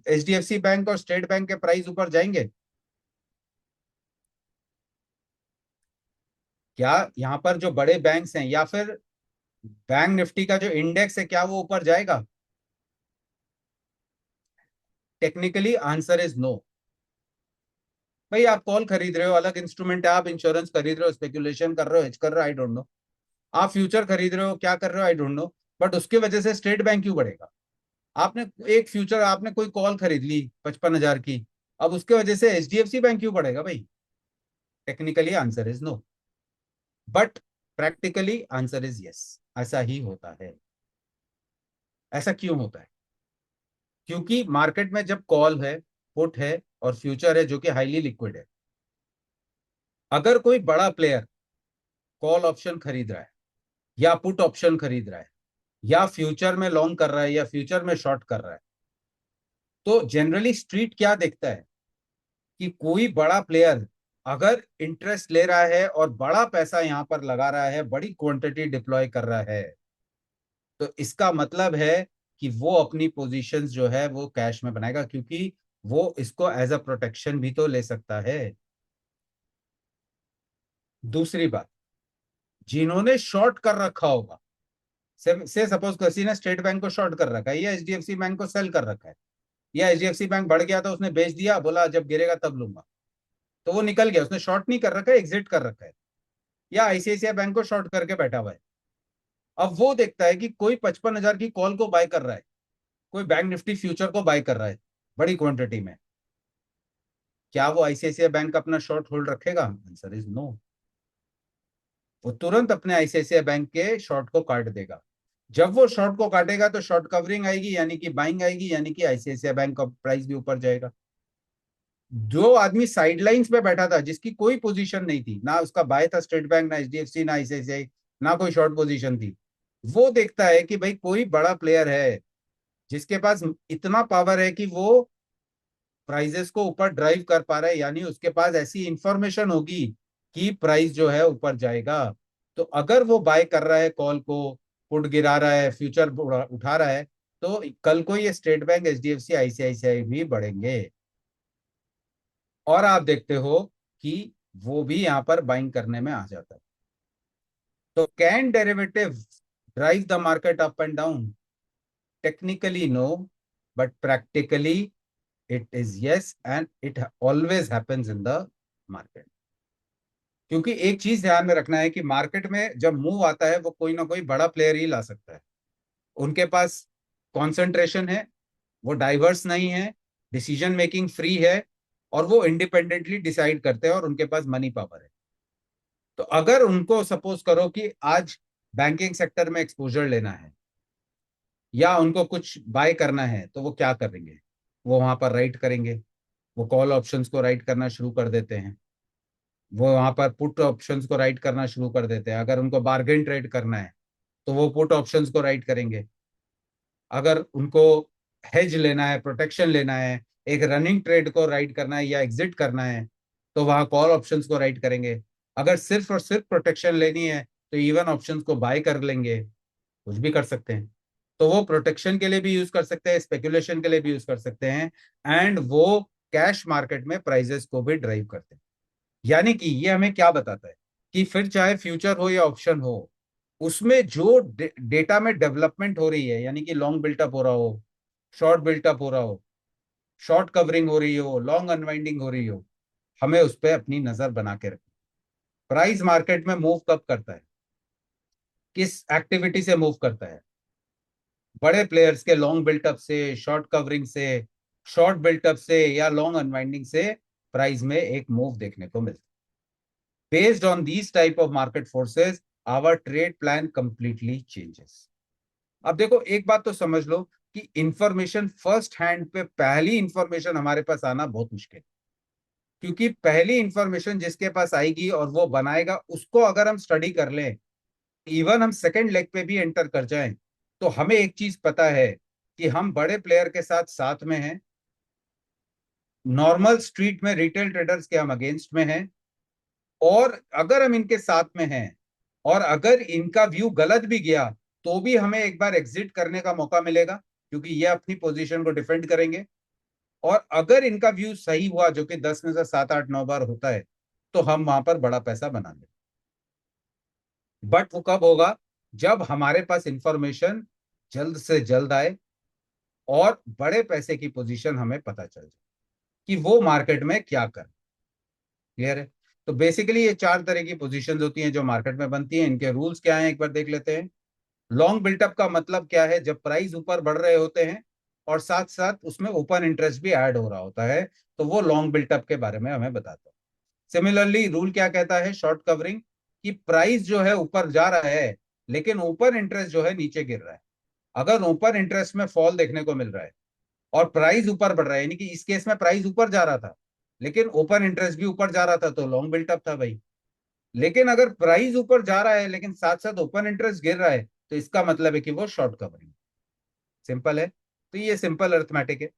एचडीएफसी बैंक और स्टेट बैंक के प्राइस ऊपर जाएंगे? क्या यहाँ पर जो बड़े बैंक्स हैं या फिर बैंक निफ्टी का जो इंडेक्स है, क्या वो ऊपर जाएगा? Technically answer is no. भाई आप कॉल खरीद रहे हो, अलग इंस्ट्रूमेंट है, आप इंश्योरेंस खरीद रहे हो, स्पेकुलेशन कर रहे हो, हेज कर रहे हो, आई डोंट नो, आप फ्यूचर खरीद रहे हो, क्या कर रहे हो, आई डोंट नो, बट उसकी वजह से स्टेट बैंक क्यों बढ़ेगा? आपने एक फ्यूचर, आपने कोई कॉल खरीद ली 55,000 की, अब उसके वजह से एचडीएफसी बैंक क्यों बढ़ेगा भाई? Technically answer is no, but practically answer is yes. ऐसा ही होता है। ऐसा क्यों होता है? क्योंकि मार्केट में जब कॉल है, पुट है और फ्यूचर है जो कि हाईली लिक्विड है, अगर कोई बड़ा प्लेयर कॉल ऑप्शन खरीद रहा है या पुट ऑप्शन खरीद रहा है या फ्यूचर में लॉन्ग कर रहा है या फ्यूचर में शॉर्ट कर रहा है, तो जनरली स्ट्रीट क्या देखता है कि कोई बड़ा प्लेयर अगर इंटरेस्ट ले रहा है और बड़ा पैसा यहां पर लगा रहा है, बड़ी क्वांटिटी डिप्लॉय कर रहा है, तो इसका मतलब है कि वो अपनी पोजीशंस जो है वो कैश में बनाएगा, क्योंकि वो इसको एज अ प्रोटेक्शन भी तो ले सकता है। दूसरी बात, जिन्होंने शॉर्ट कर रखा होगा, से सपोज किसी ने स्टेट बैंक को शॉर्ट कर रखा है या एचडीएफसी बैंक को सेल कर रखा है, या एचडीएफसी बैंक बढ़ गया तो उसने बेच दिया, बोला जब गिरेगा तब लूंगा, तो वो निकल गया, उसने शॉर्ट नहीं कर रखा है, एग्जिट कर रखा है, या आईसीआईसीआई बैंक को शॉर्ट करके बैठा हुआ है। अब वो देखता है कि कोई 55,000 की कॉल को बाय कर रहा है, कोई बैंक निफ्टी फ्यूचर को बाय कर रहा है बड़ी क्वांटिटी में, क्या वो आईसीआईसीआई बैंक अपना शॉर्ट होल्ड रखेगा? Answer is no. वो तुरंत अपने आईसीआईसीआई बैंक के शॉर्ट को काट देगा। जब वो शॉर्ट को काटेगा तो शॉर्ट कवरिंग आएगी, यानी कि बाइंग आएगी, यानी कि आईसीआईसीआई बैंक का प्राइस भी ऊपर जाएगा। जो आदमी साइडलाइंस पे बैठा था, जिसकी कोई पोजीशन नहीं थी, ना उसका बाय था स्टेट बैंक, ना एचडीएफसी, ना आईसीआईसीआई, ना कोई शॉर्ट पोजीशन थी, वो देखता है कि भाई कोई बड़ा प्लेयर है जिसके पास इतना पावर है कि वो प्राइजेस को ऊपर ड्राइव कर पा रहा है, यानी उसके पास ऐसी इंफॉर्मेशन होगी कि प्राइस जो है ऊपर जाएगा। तो अगर वो बाय कर रहा है कॉल को, पुट गिरा रहा है, फ्यूचर उठा रहा है, तो कल को ये स्टेट बैंक, एचडीएफसी, आईसीआईसीआई भी बढ़ेंगे। और आप देखते हो कि वो भी यहां पर बाइंग करने में आ जाता है। तो can derivative drive the market up and down? Technically no, but practically it is yes, and it always happens in the market. क्योंकि एक चीज ध्यान में रखना है कि मार्केट में जब मूव आता है, वो कोई ना कोई बड़ा प्लेयर ही ला सकता है। उनके पास कंसंट्रेशन है, वो डाइवर्स नहीं है, डिसीजन मेकिंग फ्री है, और वो इंडिपेंडेंटली डिसाइड करते हैं और उनके पास मनी पावर है। तो अगर उनको सपोज करो कि आज बैंकिंग सेक्टर में एक्सपोजर लेना है या उनको कुछ बाय करना है, तो वो क्या करेंगे? वो वहां पर राइट करेंगे, वो कॉल ऑप्शंस को राइट करना शुरू कर देते हैं, वो वहां पर पुट ऑप्शंस को राइट करना शुरू कर देते हैं। अगर उनको बार्गेन ट्रेड करना है तो वो पुट ऑप्शंस को राइट करेंगे। अगर उनको हेज लेना है, प्रोटेक्शन लेना है, एक रनिंग ट्रेड को राइट करना है या एग्जिट करना है, तो वहां कॉल ऑप्शंस को राइट करेंगे। अगर सिर्फ और सिर्फ प्रोटेक्शन लेनी है तो इवन ऑप्शंस को बाय कर लेंगे, कुछ भी कर सकते हैं। तो वो प्रोटेक्शन के लिए भी यूज कर सकते हैं, स्पेकुलेशन के लिए भी यूज कर सकते हैं, एंड वो कैश मार्केट में प्राइजेस को भी ड्राइव करते हैं। यानी कि ये हमें क्या बताता है कि फिर चाहे फ्यूचर हो या ऑप्शन हो, उसमें जो डेटा में डेवलपमेंट हो रही है, यानी कि लॉन्ग बिल्टअप हो रहा हो, शॉर्ट बिल्टअप हो रहा हो, शॉर्ट कवरिंग हो रही हो, लॉन्ग अनवाइंडिंग हो रही हो, हमें उस पर अपनी नजर बना के रखनी। प्राइस मार्केट में मूव कब करता है, किस एक्टिविटी से मूव करता है? बड़े प्लेयर्स के लॉन्ग बिल्टअप से, शॉर्ट कवरिंग से, शॉर्ट बिल्टअप से या लॉन्ग अनवाइंडिंग से प्राइस में एक मूव देखने को मिलता है। Based on these type of market forces, our trade plan completely changes. अब देखो, एक बात तो समझ लो कि इंफॉर्मेशन फर्स्ट हैंड पे, पहली इंफॉर्मेशन हमारे पास आना बहुत मुश्किल है। क्योंकि पहली इंफॉर्मेशन जिसके पास आएगी और वो बनाएगा, उसको अगर हम स्टडी कर लें इवन हम सेकंड लेग पे भी एंटर कर जाएं, तो हमें एक चीज पता है कि हम बड़े प्लेयर के साथ साथ में हैं, नॉर्मल स्ट्रीट में रिटेल ट्रेडर्स के हम अगेंस्ट में हैं। और अगर हम इनके साथ में हैं और अगर इनका व्यू गलत भी गया, तो भी हमें एक बार एग्जिट करने का मौका मिलेगा, क्योंकि ये अपनी पोजीशन को डिफेंड करेंगे। और अगर इनका व्यू सही हुआ, जो कि 10 में से 7 8 9 बार होता है, तो हम वहां पर बड़ा पैसा बना लें। बट वो कब होगा? जब हमारे पास इंफॉर्मेशन जल्द से जल्द आए और बड़े पैसे की पोजीशन हमें पता चल जाए कि वो मार्केट में क्या कर। क्लियर है? तो बेसिकली ये 4 तरह की पोजीशंस होती हैं जो मार्केट में बनती हैं। इनके रूल्स क्या हैं एक बार देख लेते हैं। लॉन्ग बिल्टअप का मतलब क्या है? जब प्राइस ऊपर बढ़ रहे होते हैं और साथ साथ उसमें ओपन इंटरेस्ट भी ऐड हो रहा होता है, तो वो लॉन्ग बिल्टअप के बारे में हमें बताता है। सिमिलरली रूल क्या कहता है शॉर्ट कवरिंग? कि प्राइस जो है ऊपर जा रहा है, लेकिन ओपन इंटरेस्ट जो है नीचे गिर रहा है। अगर ओपन इंटरेस्ट में फॉल देखने को मिल रहा है और प्राइस ऊपर बढ़ रहा है, यानी कि इस केस में प्राइस ऊपर जा रहा था लेकिन ओपन इंटरेस्ट भी ऊपर जा रहा था, तो लॉन्ग बिल्टअप था भाई। लेकिन अगर प्राइस ऊपर जा रहा है लेकिन साथ साथ ओपन इंटरेस्ट गिर रहा है, तो इसका मतलब है कि वो शॉर्ट कवरिंग। सिंपल है। तो ये सिंपल अर्थमेटिक है।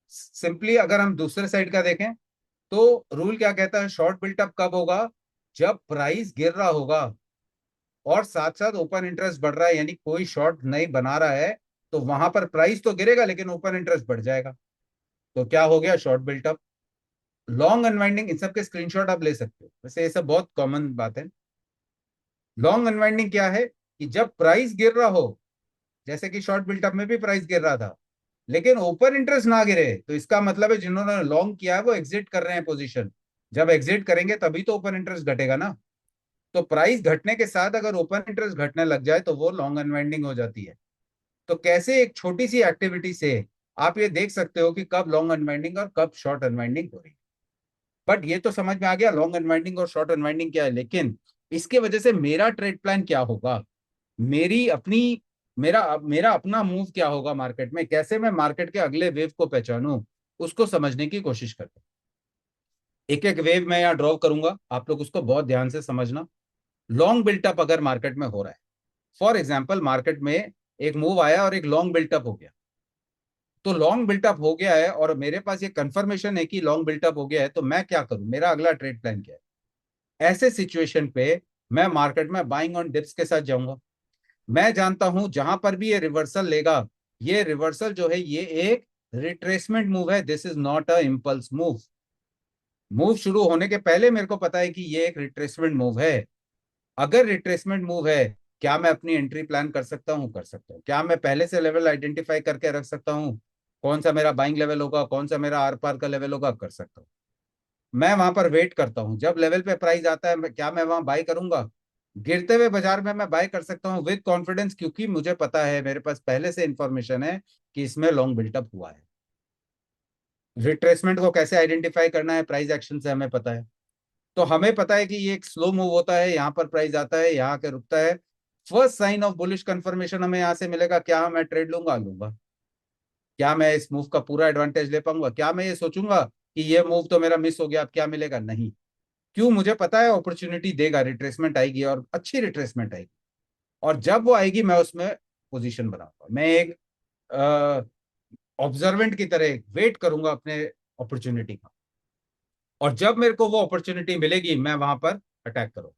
सिंपली अगर हम दूसरे साइड का देखें, तो रूल क्या कहता है? शॉर्ट बिल्टअप कब होगा? जब प्राइस गिर रहा होगा और साथ साथ ओपन इंटरेस्ट बढ़ रहा है, यानी कोई शॉर्ट नहीं बना रहा है, तो वहां पर प्राइस तो गिरेगा लेकिन ओपन इंटरेस्ट बढ़ जाएगा। तो क्या हो गया? Short built up. लॉन्ग अनवाइंडिंग, इन सब के स्क्रीनशॉट आप ले सकते हो, वैसे ये सब बहुत कॉमन बात है। लॉन्ग अनवाइंडिंग क्या है? कि जब प्राइस गिर रहा हो, जैसे कि शॉर्ट बिल्टअप में भी प्राइस गिर रहा था, लेकिन ओपन इंटरेस्ट ना गिरे, तो इसका मतलब है जिन्होंने लॉन्ग किया है वो एग्जिट कर रहे हैं पोजीशन। जब एग्जिट करेंगे तभी तो ओपन इंटरेस्ट घटेगा ना। तो प्राइस घटने के साथ अगर ओपन इंटरेस्ट घटने लग जाए तो वो लॉन्ग अनवाइंडिंग हो जाती है। तो कैसे एक छोटी सी एक्टिविटी से आप ये देख सकते हो कि कब लॉन्ग अनवाइंडिंग और कब शॉर्ट अनवाइंडिंग हो रही है। बट ये तो समझ में आ गया लॉन्ग अनवाइंडिंग और शॉर्ट अनवाइंडिंग क्या है, लेकिन इसके वजह से मेरा ट्रेड प्लान क्या होगा, मेरी अपनी मेरा मेरा अपना मूव क्या होगा मार्केट में, कैसे मैं मार्केट के अगले वेव को पहचानूं, उसको समझने की कोशिश करते हैं। एक एक वेव मैं यहाँ ड्रॉ करूंगा, आप लोग उसको बहुत ध्यान से समझना। लॉन्ग बिल्टअप अगर मार्केट में हो रहा है, फॉर एग्जाम्पल मार्केट में एक मूव आया और एक लॉन्ग बिल्टअप हो गया, तो लॉन्ग बिल्टअप हो गया है और मेरे पास ये कंफर्मेशन है कि लॉन्ग बिल्टअप हो गया है, तो मैं क्या करूं, मेरा अगला ट्रेड प्लान क्या है? ऐसे सिचुएशन पे मैं मार्केट में बाइंग ऑन डिप्स के साथ जाऊंगा। मैं जानता हूं जहां पर भी ये रिवर्सल लेगा, ये रिवर्सल जो है ये एक रिट्रेसमेंट मूव है, this is not a impulse move. Move शुरू होने के पहले मेरे को पता है कि ये एक रिट्रेसमेंट मूव है। अगर रिट्रेसमेंट मूव है, क्या मैं अपनी एंट्री प्लान कर सकता हूं? कर सकता हूं। क्या मैं पहले से लेवल आइडेंटिफाई करके रख सकता हूं? कौन सा मेरा बाइंग लेवल होगा, कौन सा मेरा आर पार का लेवल होगा? कर सकता हूं। मैं वहां पर वेट करता हूं, जब लेवल पे प्राइस आता है क्या मैं वहां बाई करूंगा? गिरते हुए बाजार में मैं बाय कर सकता हूं विद कॉन्फिडेंस, क्योंकि मुझे पता है, मेरे पास पहले से इंफॉर्मेशन है कि इसमें लॉन्ग बिल्टअप हुआ है। रिट्रेसमेंट को कैसे आइडेंटिफाई करना है? प्राइस एक्शन से हमें पता है। तो हमें पता है कि ये एक स्लो मूव होता है, यहाँ पर प्राइस आता है, यहाँ के रुकता है। First sign of bullish confirmation हमें यहाँ से मिलेगा, क्या मैं ट्रेड लूंगा? लूंगा। क्या मैं इस मूव का पूरा एडवांटेज ले पाऊंगा? क्या मैं ये सोचूंगा कि ये मूव तो मेरा मिस हो गया, अब क्या मिलेगा? नहीं। क्यों? मुझे पता है अपॉर्चुनिटी देगा, रिट्रेसमेंट आएगी और अच्छी रिट्रेसमेंट आएगी। और जब वो आएगी मैं उसमें पोजीशन बनाऊंगा, मैं एक ऑब्जर्वेंट की तरह वेट करूंगा अपने अपॉर्चुनिटी का। और जब मेरे को वो अपॉर्चुनिटी मिलेगी मैं वहां पर अटैक करूँ,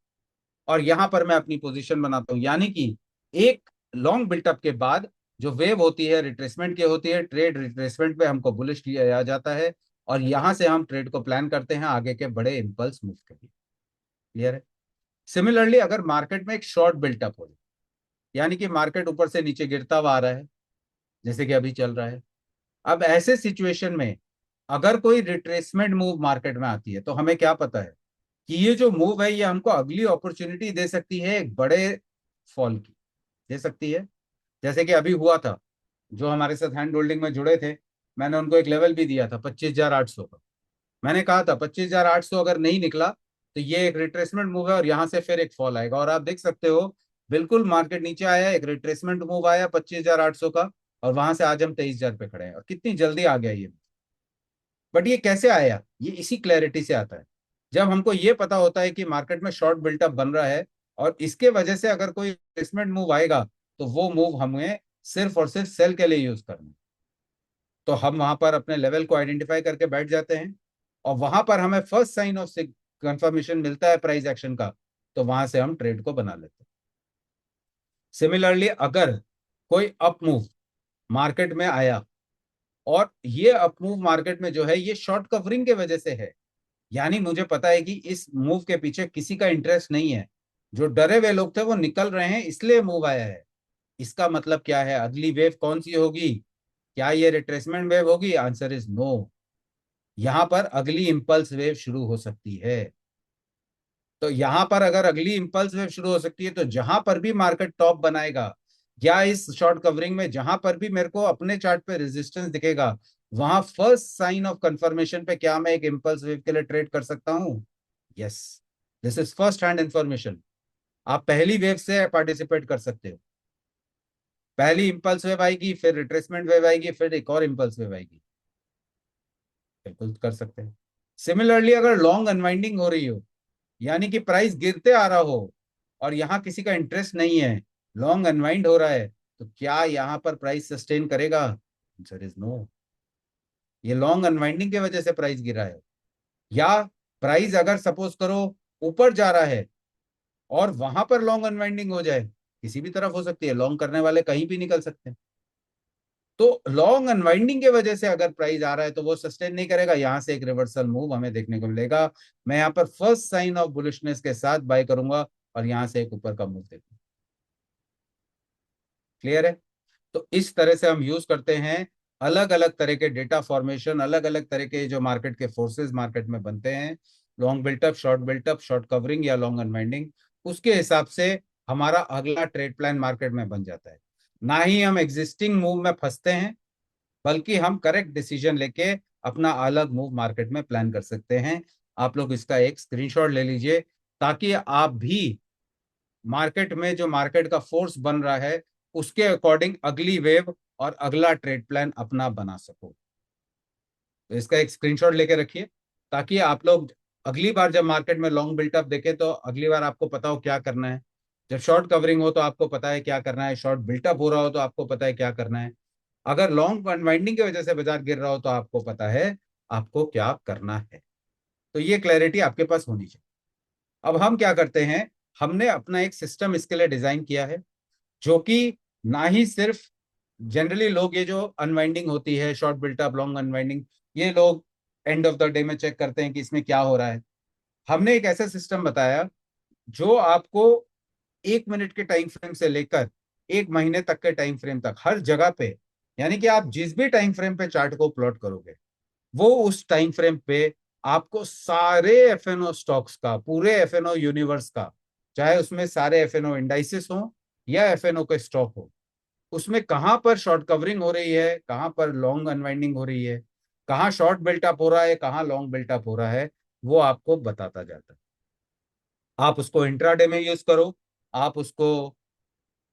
और यहां पर मैं अपनी पोजीशन बनाता हूं। यानी कि एक लॉन्ग बिल्टअप के बाद जो वेव होती है रिट्रेसमेंट की होती है, ट्रेड रिट्रेसमेंट पे हमको बुलिश किया जाता है, और यहां से हम ट्रेड को प्लान करते हैं आगे के बड़े इंपल्स मूव के लिए। क्लियर है? सिमिलरली अगर मार्केट में एक शॉर्ट बिल्टअप हो, यानी कि मार्केट ऊपर से नीचे गिरता हुआ आ रहा है, जैसे कि अभी चल रहा है, अब ऐसे सिचुएशन में अगर कोई रिट्रेसमेंट मूव मार्केट में आती है, तो हमें क्या पता है कि ये जो मूव है ये हमको अगली अपॉर्चुनिटी दे सकती है एक बड़े फॉल की, दे सकती है। जैसे कि अभी हुआ था, जो हमारे साथ हैंड होल्डिंग में जुड़े थे, मैंने उनको एक लेवल भी दिया था 25,800 का। मैंने कहा था 25,800 अगर नहीं निकला तो ये एक रिट्रेसमेंट मूव है और यहाँ से फिर एक फॉल आएगा, और आप देख सकते हो बिल्कुल मार्केट नीचे आया, एक रिट्रेसमेंट मूव आया 25,800 का, और वहां से आज हम 23,000 पे खड़े हैं, और कितनी जल्दी आ गया ये। बट ये कैसे आया? ये इसी क्लैरिटी से आता है, जब हमको ये पता होता है कि मार्केट में शॉर्ट बिल्टअप बन रहा है और इसके वजह से अगर कोई इन्वेस्टमेंट मूव आएगा तो वो मूव हमें सिर्फ और सिर्फ सेल के लिए यूज करना है। तो हम वहां पर अपने लेवल को आइडेंटिफाई करके बैठ जाते हैं, और वहां पर हमें फर्स्ट साइन ऑफ कंफर्मेशन मिलता है प्राइस एक्शन का, तो वहां से हम ट्रेड को बना लेते हैं। सिमिलरली अगर कोई अप मूव मार्केट में आया, और ये अप मूव मार्केट में जो है ये शॉर्ट कवरिंग के वजह से है, यानी मुझे पता है कि इस मूव के पीछे किसी का इंटरेस्ट नहीं है, जो डरे हुए लोग थे वो निकल रहे हैं इसलिए मूव आया है। इसका मतलब क्या है, अगली वेव कौन सी होगी? क्या ये रिट्रेसमेंट वेव होगी? Answer is no. यहां पर अगली इंपल्स वेव शुरू हो सकती है। तो यहां पर अगर अगली इंपल्स वेव शुरू हो सकती है, तो जहां पर भी मार्केट टॉप बनाएगा, या इस शॉर्ट कवरिंग में जहां पर भी मेरे को अपने चार्ट पे रेजिस्टेंस दिखेगा, वहां फर्स्ट साइन ऑफ कंफर्मेशन पे क्या मैं एक इंपल्स वेव के लिए ट्रेड कर सकता हूं? Yes, this is first hand information. आप पहली वेव से पार्टिसिपेट कर सकते हो। पहली इंपल्स वेव आएगी, फिर रिट्रेसमेंट वेव आएगी, फिर एक और इंपल्स वेव आएगी, बिल्कुल कर सकते हैं। सिमिलरली अगर लॉन्ग अनवाइंडिंग हो रही हो, यानी कि प्राइस गिरते आ रहा हो और यहाँ किसी का इंटरेस्ट नहीं है, लॉन्ग अनवाइंड हो रहा है, तो क्या यहाँ पर प्राइस सस्टेन करेगा? Answer is no. ये लॉन्ग अनवाइंडिंग की वजह से प्राइस गिरा है। या प्राइस अगर सपोज करो ऊपर जा रहा है और वहां पर लॉन्ग अनवाइंडिंग हो जाए, किसी भी तरफ हो सकती है, लॉन्ग करने वाले कहीं भी निकल सकते हैं। तो लॉन्ग अनवाइंडिंग की वजह से अगर प्राइस आ रहा है तो वो सस्टेन नहीं करेगा, यहां से एक रिवर्सल मूव हमें देखने को मिलेगा। मैं यहाँ पर फर्स्ट साइन ऑफ बुलिशनेस के साथ बाय करूंगा और यहां से एक ऊपर का मूव देखूंगा। क्लियर है? तो इस तरह से हम यूज करते हैं अलग अलग तरह के डेटा फॉर्मेशन, अलग अलग तरह के जो मार्केट के फोर्सेस मार्केट में बनते हैं, long built up, short built up, short covering या लॉन्ग अनवाइंडिंग, उसके हिसाब से हमारा अगला ट्रेड प्लान मार्केट में बन जाता है। ना ही हम एग्जिस्टिंग मूव में फंसते हैं, बल्कि हम करेक्ट डिसीजन लेके अपना अलग मूव मार्केट में प्लान कर सकते हैं। आप लोग इसका एक स्क्रीनशॉट ले लीजिए, ताकि आप भी मार्केट में जो मार्केट का फोर्स बन रहा है उसके अकॉर्डिंग अगली वेव और अगला ट्रेड प्लान अपना बना सको। तो इसका एक स्क्रीनशॉट लेके रखिए, ताकि आप लोग अगली बार जब मार्केट में लॉन्ग बिल्टअप देखें तो अगली बार आपको पता हो क्या करना है। जब शॉर्ट कवरिंग हो तो आपको पता है क्या करना है, शॉर्ट बिल्टअप हो रहा हो तो आपको पता है क्या करना है, अगर लॉन्ग अनवाइंडिंग की वजह से बाजार गिर रहा हो तो आपको पता है आपको क्या करना है। तो ये क्लैरिटी आपके पास होनी चाहिए। अब हम क्या करते हैं, हमने अपना एक सिस्टम इसके लिए डिजाइन किया है, जो कि ना ही सिर्फ जनरली लोग ये जो अनवाइंडिंग होती है, शॉर्ट बिल्टअप, लॉन्ग अनवाइंडिंग, ये लोग एंड ऑफ द डे में चेक करते हैं कि इसमें क्या हो रहा है। हमने एक ऐसा सिस्टम बताया जो आपको 1 मिनट के टाइम फ्रेम से लेकर 1 महीने तक के टाइम फ्रेम तक हर जगह पे, यानी कि आप जिस भी टाइम फ्रेम पे चार्ट को प्लॉट करोगे, वो उस टाइम फ्रेम पे आपको सारे एफएनओ स्टॉक्स का, पूरे एफएनओ यूनिवर्स का, चाहे उसमें सारे एफएनओ इंडाइसेस हो या एफएनओ के स्टॉक हो, उसमें कहां पर शॉर्ट कवरिंग हो रही है, कहां पर लॉन्ग अनवाइंडिंग हो रही है, कहां शॉर्ट बिल्टअप हो रहा है, कहां लॉन्ग बिल्टअप हो रहा है, वो आपको बताता जाता है। आप उसको इंट्राडे में यूज करो, आप उसको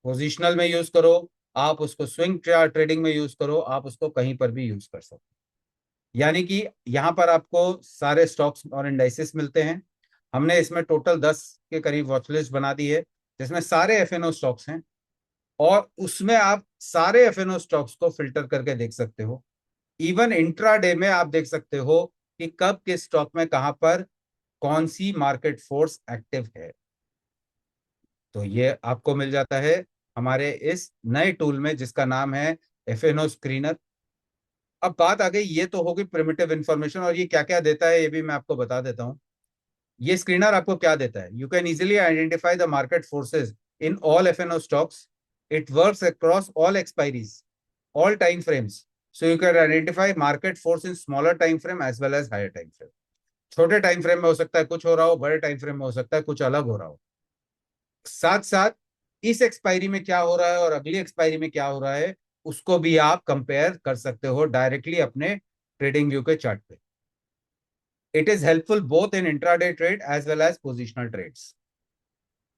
पोजिशनल में यूज करो, आप उसको स्विंग ट्रेडिंग में यूज करो, आप उसको कहीं पर भी यूज कर सकते हो। यानी कि यहाँ पर आपको सारे स्टॉक्स और इंडाइसेस मिलते हैं। हमने इसमें टोटल 10 के करीब वॉचलिस्ट बना दी है, जिसमें सारे एफएनओ स्टॉक्स हैं, और उसमें आप सारे एफएनओ स्टॉक्स को फिल्टर करके देख सकते हो। इवन इंट्राडे में आप देख सकते हो कि कब किस स्टॉक में कहां पर कौन सी मार्केट फोर्स एक्टिव है। तो ये आपको मिल जाता है हमारे इस नए टूल में, जिसका नाम है एफएनओ स्क्रीनर। अब बात आ गई, ये तो होगी प्रिमिटिव इंफॉर्मेशन, और ये क्या क्या देता है ये भी मैं आपको बता देता हूँ। ये स्क्रीनर आपको क्या देता है, you can easily identify the market forces in all FNO stocks. It works across all expiries, all time frames, so you can identify market force in smaller time frame as well as higher time frame. छोटे time frame में हो सकता है कुछ हो रहा हो, बड़े टाइम फ्रेम में हो सकता है कुछ अलग हो रहा हो। साथ साथ इस एक्सपायरी में क्या हो रहा है और अगली एक्सपायरी में क्या हो रहा है, उसको भी आप कंपेयर कर सकते हो डायरेक्टली अपने ट्रेडिंग व्यू के चार्ट पे। It is helpful both in intraday trade as well as positional trades.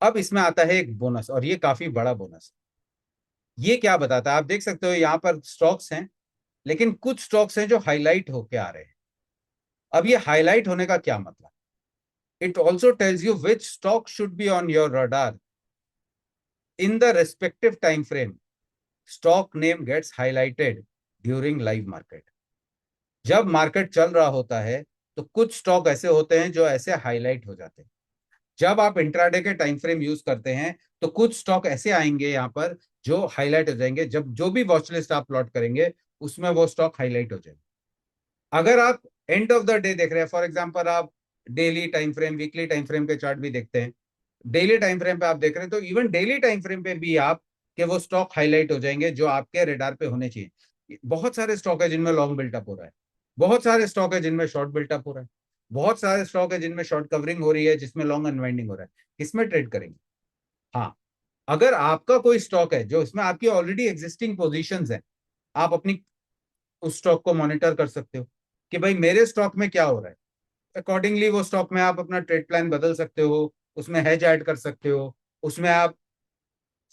अब इसमें आता है एक बोनस, और ये काफी बड़ा बोनस। ये क्या बताता है, आप देख सकते हो यहाँ पर स्टॉक्स हैं, लेकिन कुछ स्टॉक्स हैं जो हाईलाइट होके आ रहे हैं। अब ये हाईलाइट होने का क्या मतलब? It also tells you which stock should be on your radar in the respective time frame. Stock name gets highlighted during live market. जब मार्केट चल रहा होता है तो कुछ स्टॉक ऐसे होते हैं जो ऐसे हाईलाइट हो जाते हैं। जब आप इंट्राडे के टाइम फ्रेम यूज करते हैं तो कुछ स्टॉक ऐसे आएंगे यहाँ पर जो हाईलाइट हो जाएंगे। जब जो भी वॉच लिस्ट आप प्लॉट करेंगे उसमें वो स्टॉक हाईलाइट हो जाएंगे। अगर आप एंड ऑफ द डे देख रहे हैं, फॉर एग्जांपल आप daily time frame, weekly time frame के चार्ट भी देखते हैं, डेली टाइम फ्रेम पे आप देख रहे हैं, तो इवन डेली टाइम फ्रेम पे भी आप के वो स्टॉक हाईलाइट हो जाएंगे जो आपके रेडार पे होने चाहिए। बहुत सारे स्टॉक है जिनमें लॉन्ग बिल्टअप हो रहा है, बहुत सारे स्टॉक है जिनमें शॉर्ट बिल्टअप हो रहा है, बहुत सारे स्टॉक है जिनमें शॉर्ट कवरिंग हो रही है, जिसमें लॉन्ग अनवाइंडिंग हो रहा है। किसमें ट्रेड करेंगे? हाँ, अगर आपका कोई स्टॉक है जो इसमें आपकी ऑलरेडी एग्जिस्टिंग पोजीशंस है, आप अपनी उस स्टॉक को मॉनिटर कर सकते हो कि भाई मेरे स्टॉक में क्या हो रहा है। अकॉर्डिंगली वो स्टॉक में आप अपना ट्रेड प्लान बदल सकते हो, उसमें हेज ऐड कर सकते हो, उसमें आप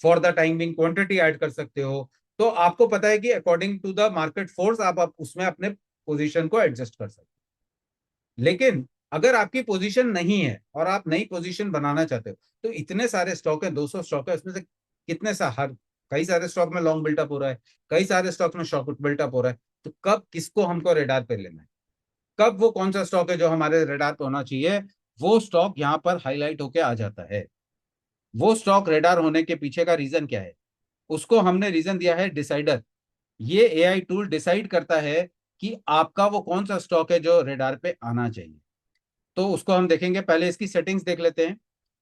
for the timing quantity add कर सकते हो। तो आपको पता है कि according to the market force आप उसमें अपने पोजीशन को एडजस्ट कर सकते हो। लेकिन अगर आपकी पोजीशन नहीं है और आप नई पोजीशन बनाना चाहते हो, तो इतने सारे स्टॉक है, 200 स्टॉक है, उसमें से कितने सा हर कई सारे स्टॉक में लॉन्ग बिल्टअप हो रहा है, कई सारे स्टॉक में शॉर्ट बिल्टअप हो रहा है। तो कब किसको हमको रेडार पे लेना है, कब वो कौन सा स्टॉक है जो हमारे रेडार पे होना चाहिए, वो स्टॉक यहाँ पर हाईलाइट होके आ जाता है। वो स्टॉक रेडार होने के पीछे का रीजन क्या है, उसको हमने रीजन दिया है डिसाइडर। ये एआई टूल डिसाइड करता है कि आपका वो कौन सा स्टॉक है जो रेडार पे आना चाहिए। तो उसको हम देखेंगे, पहले इसकी सेटिंग्स देख लेते हैं।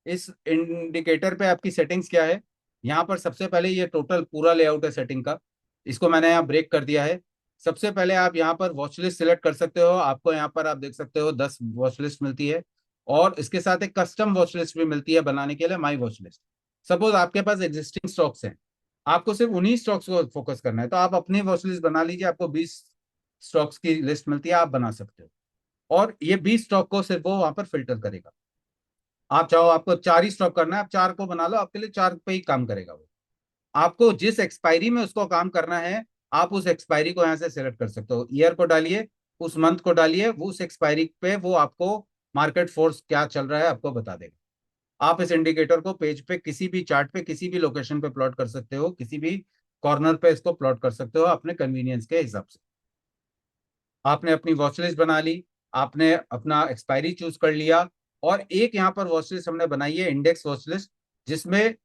इस इंडिकेटर पे आपकी सेटिंग्स क्या है। यहाँ पर सबसे पहले ये टोटल पूरा लेआउट है सेटिंग का, इसको मैंने यहाँ ब्रेक कर दिया है। सबसे पहले आप यहाँ पर वॉच लिस्ट सिलेक्ट कर सकते हो। आपको यहाँ पर आप देख सकते हो 10 वॉच लिस्ट मिलती है, और इसके साथ एक कस्टम वॉच लिस्ट भी मिलती है बनाने के लिए, माई वॉच लिस्ट। सपोज आपके पास एग्जिस्टिंग स्टॉक्स हैं, आपको सिर्फ उन्हीं स्टॉक्स को फोकस करना है, तो आप अपनी वॉच लिस्ट बना लीजिए। आपको 20 स्टॉक्स की लिस्ट मिलती है, आप बना सकते हो। और ये 20 स्टॉक को सिर्फ वो वहां पर फिल्टर करेगा। आप चाहो आपको 4 ही स्टॉक करना है, आप 4 को बना लो, आपके लिए 4 पे ही काम करेगा वो। आपको जिस एक्सपायरी में उसको काम करना है, आप उस एक्सपायरी को यहाँ से सिलेक्ट कर सकते हो। ईयर को डालिए, उस मंथ को डालिए, वो उस एक्सपायरी पे वो आपको मार्केट फोर्स क्या चल रहा है आपको बता देगा। आप इस इंडिकेटर को पेज पे किसी भी चार्ट पे किसी भी लोकेशन पे प्लॉट कर सकते हो, किसी भी कॉर्नर पे इसको प्लॉट कर सकते हो अपने कन्वीनियंस के हिसाब से। आपने अपनी वॉच लिस्ट बना ली, आपने अपना एक्सपायरी चूज कर लिया, और एक यहाँ पर वॉच लिस्ट हमने बनाई है इंडेक्स वॉच लिस्ट, जिसमें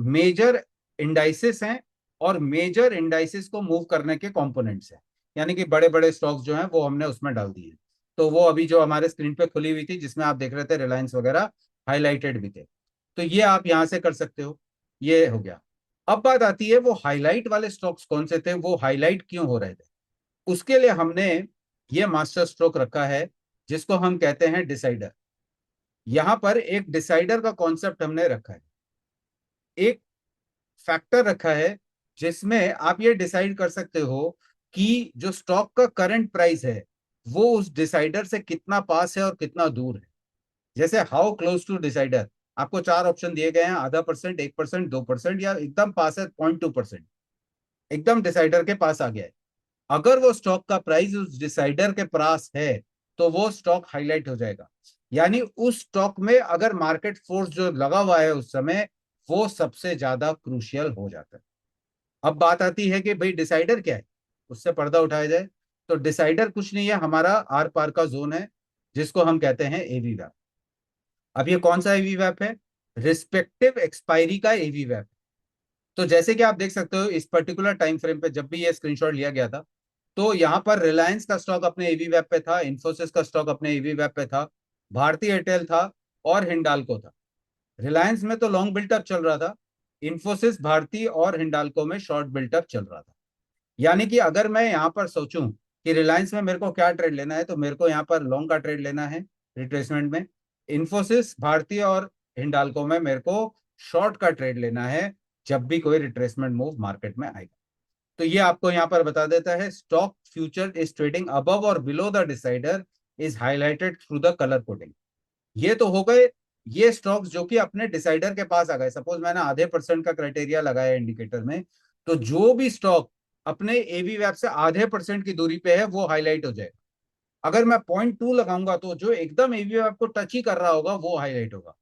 मेजर इंडाइसिस हैं और मेजर इंडाइसिस को मूव करने के कंपोनेंट्स हैं। यानी कि बड़े बड़े स्टॉक्स जो हैं वो हमने उसमें डाल दिए। तो वो अभी जो हमारे स्क्रीन पे खुली हुई थी जिसमें आप देख रहे थे रिलायंस वगैरह हाईलाइटेड भी थे, तो ये आप यहाँ से कर सकते हो। ये हो गया। अब बात आती है वो हाईलाइट वाले स्टॉक्स कौन से थे, वो हाईलाइट क्यों हो रहे थे। उसके लिए हमने ये मास्टर स्ट्रोक रखा है जिसको हम कहते हैं डिसाइडर। यहां पर एक डिसाइडर का कॉन्सेप्ट हमने रखा है, एक फैक्टर रखा है जिसमें आप ये डिसाइड कर सकते हो कि जो स्टॉक का करंट प्राइस है वो उस डिसाइडर से कितना पास है और कितना दूर है। जैसे हाउ क्लोज टू डिसाइडर, आपको 4 ऑप्शन दिए गए हैं, आधा परसेंट, 1%, 2%, या एकदम पास है 0.2%, एकदम डिसाइडर के पास आ गया है। अगर वो स्टॉक का प्राइस उस डिसाइडर के पास है तो वो स्टॉक हाईलाइट हो जाएगा। यानी उस स्टॉक में अगर मार्केट फोर्स जो लगा हुआ है उस समय, वो सबसे ज्यादा क्रूशियल हो जाता है। अब बात आती है कि भाई डिसाइडर क्या है, उससे पर्दा उठाया जाए। तो डिसाइडर कुछ नहीं है, हमारा आर पार का जोन है जिसको हम कहते हैं एवी वैप। अब ये कौन सा एवी वैप है? रिस्पेक्टिव एक्सपायरी का एवी वैप। तो जैसे कि आप देख सकते हो इस पर्टिकुलर टाइम फ्रेम पे जब भी ये स्क्रीनशॉट लिया गया था, तो यहाँ पर रिलायंस का स्टॉक अपने ईवी वेब पे था, इंफोसिस का स्टॉक अपने ईवी वेब पे था, भारतीय एयरटेल था, और हिंडाल्को था। रिलायंस में तो लॉन्ग बिल्टअप चल रहा था, इंफोसिस, भारती और हिंडाल्को में शॉर्ट बिल्टअप चल रहा था। यानी कि अगर मैं यहाँ पर सोचूं कि रिलायंस में मेरे को क्या ट्रेड लेना है, तो मेरे को यहाँ पर लॉन्ग का ट्रेड लेना है रिट्रेसमेंट में। इंफोसिस, भारतीय और हिंडाल्को में मेरे को शॉर्ट का ट्रेड लेना है जब भी कोई रिट्रेसमेंट मूव मार्केट में आएगा। तो ये आपको यहाँ पर बता देता है stock future is trading above और below the decider is highlighted through the colour coding. ये तो हो गए ये स्टॉक्स जो कि अपने डिसाइडर के पास आ गए। सपोज मैंने आधे परसेंट का क्राइटेरिया लगाया इंडिकेटर में, तो जो भी स्टॉक अपने एवी वैप से आधे परसेंट की दूरी पे है वो हाईलाइट हो जाएगा। अगर मैं 0.2 लगाऊंगा तो जो एकदम एवीएफ को टच ही कर रहा होगा वो हाईलाइट होगा।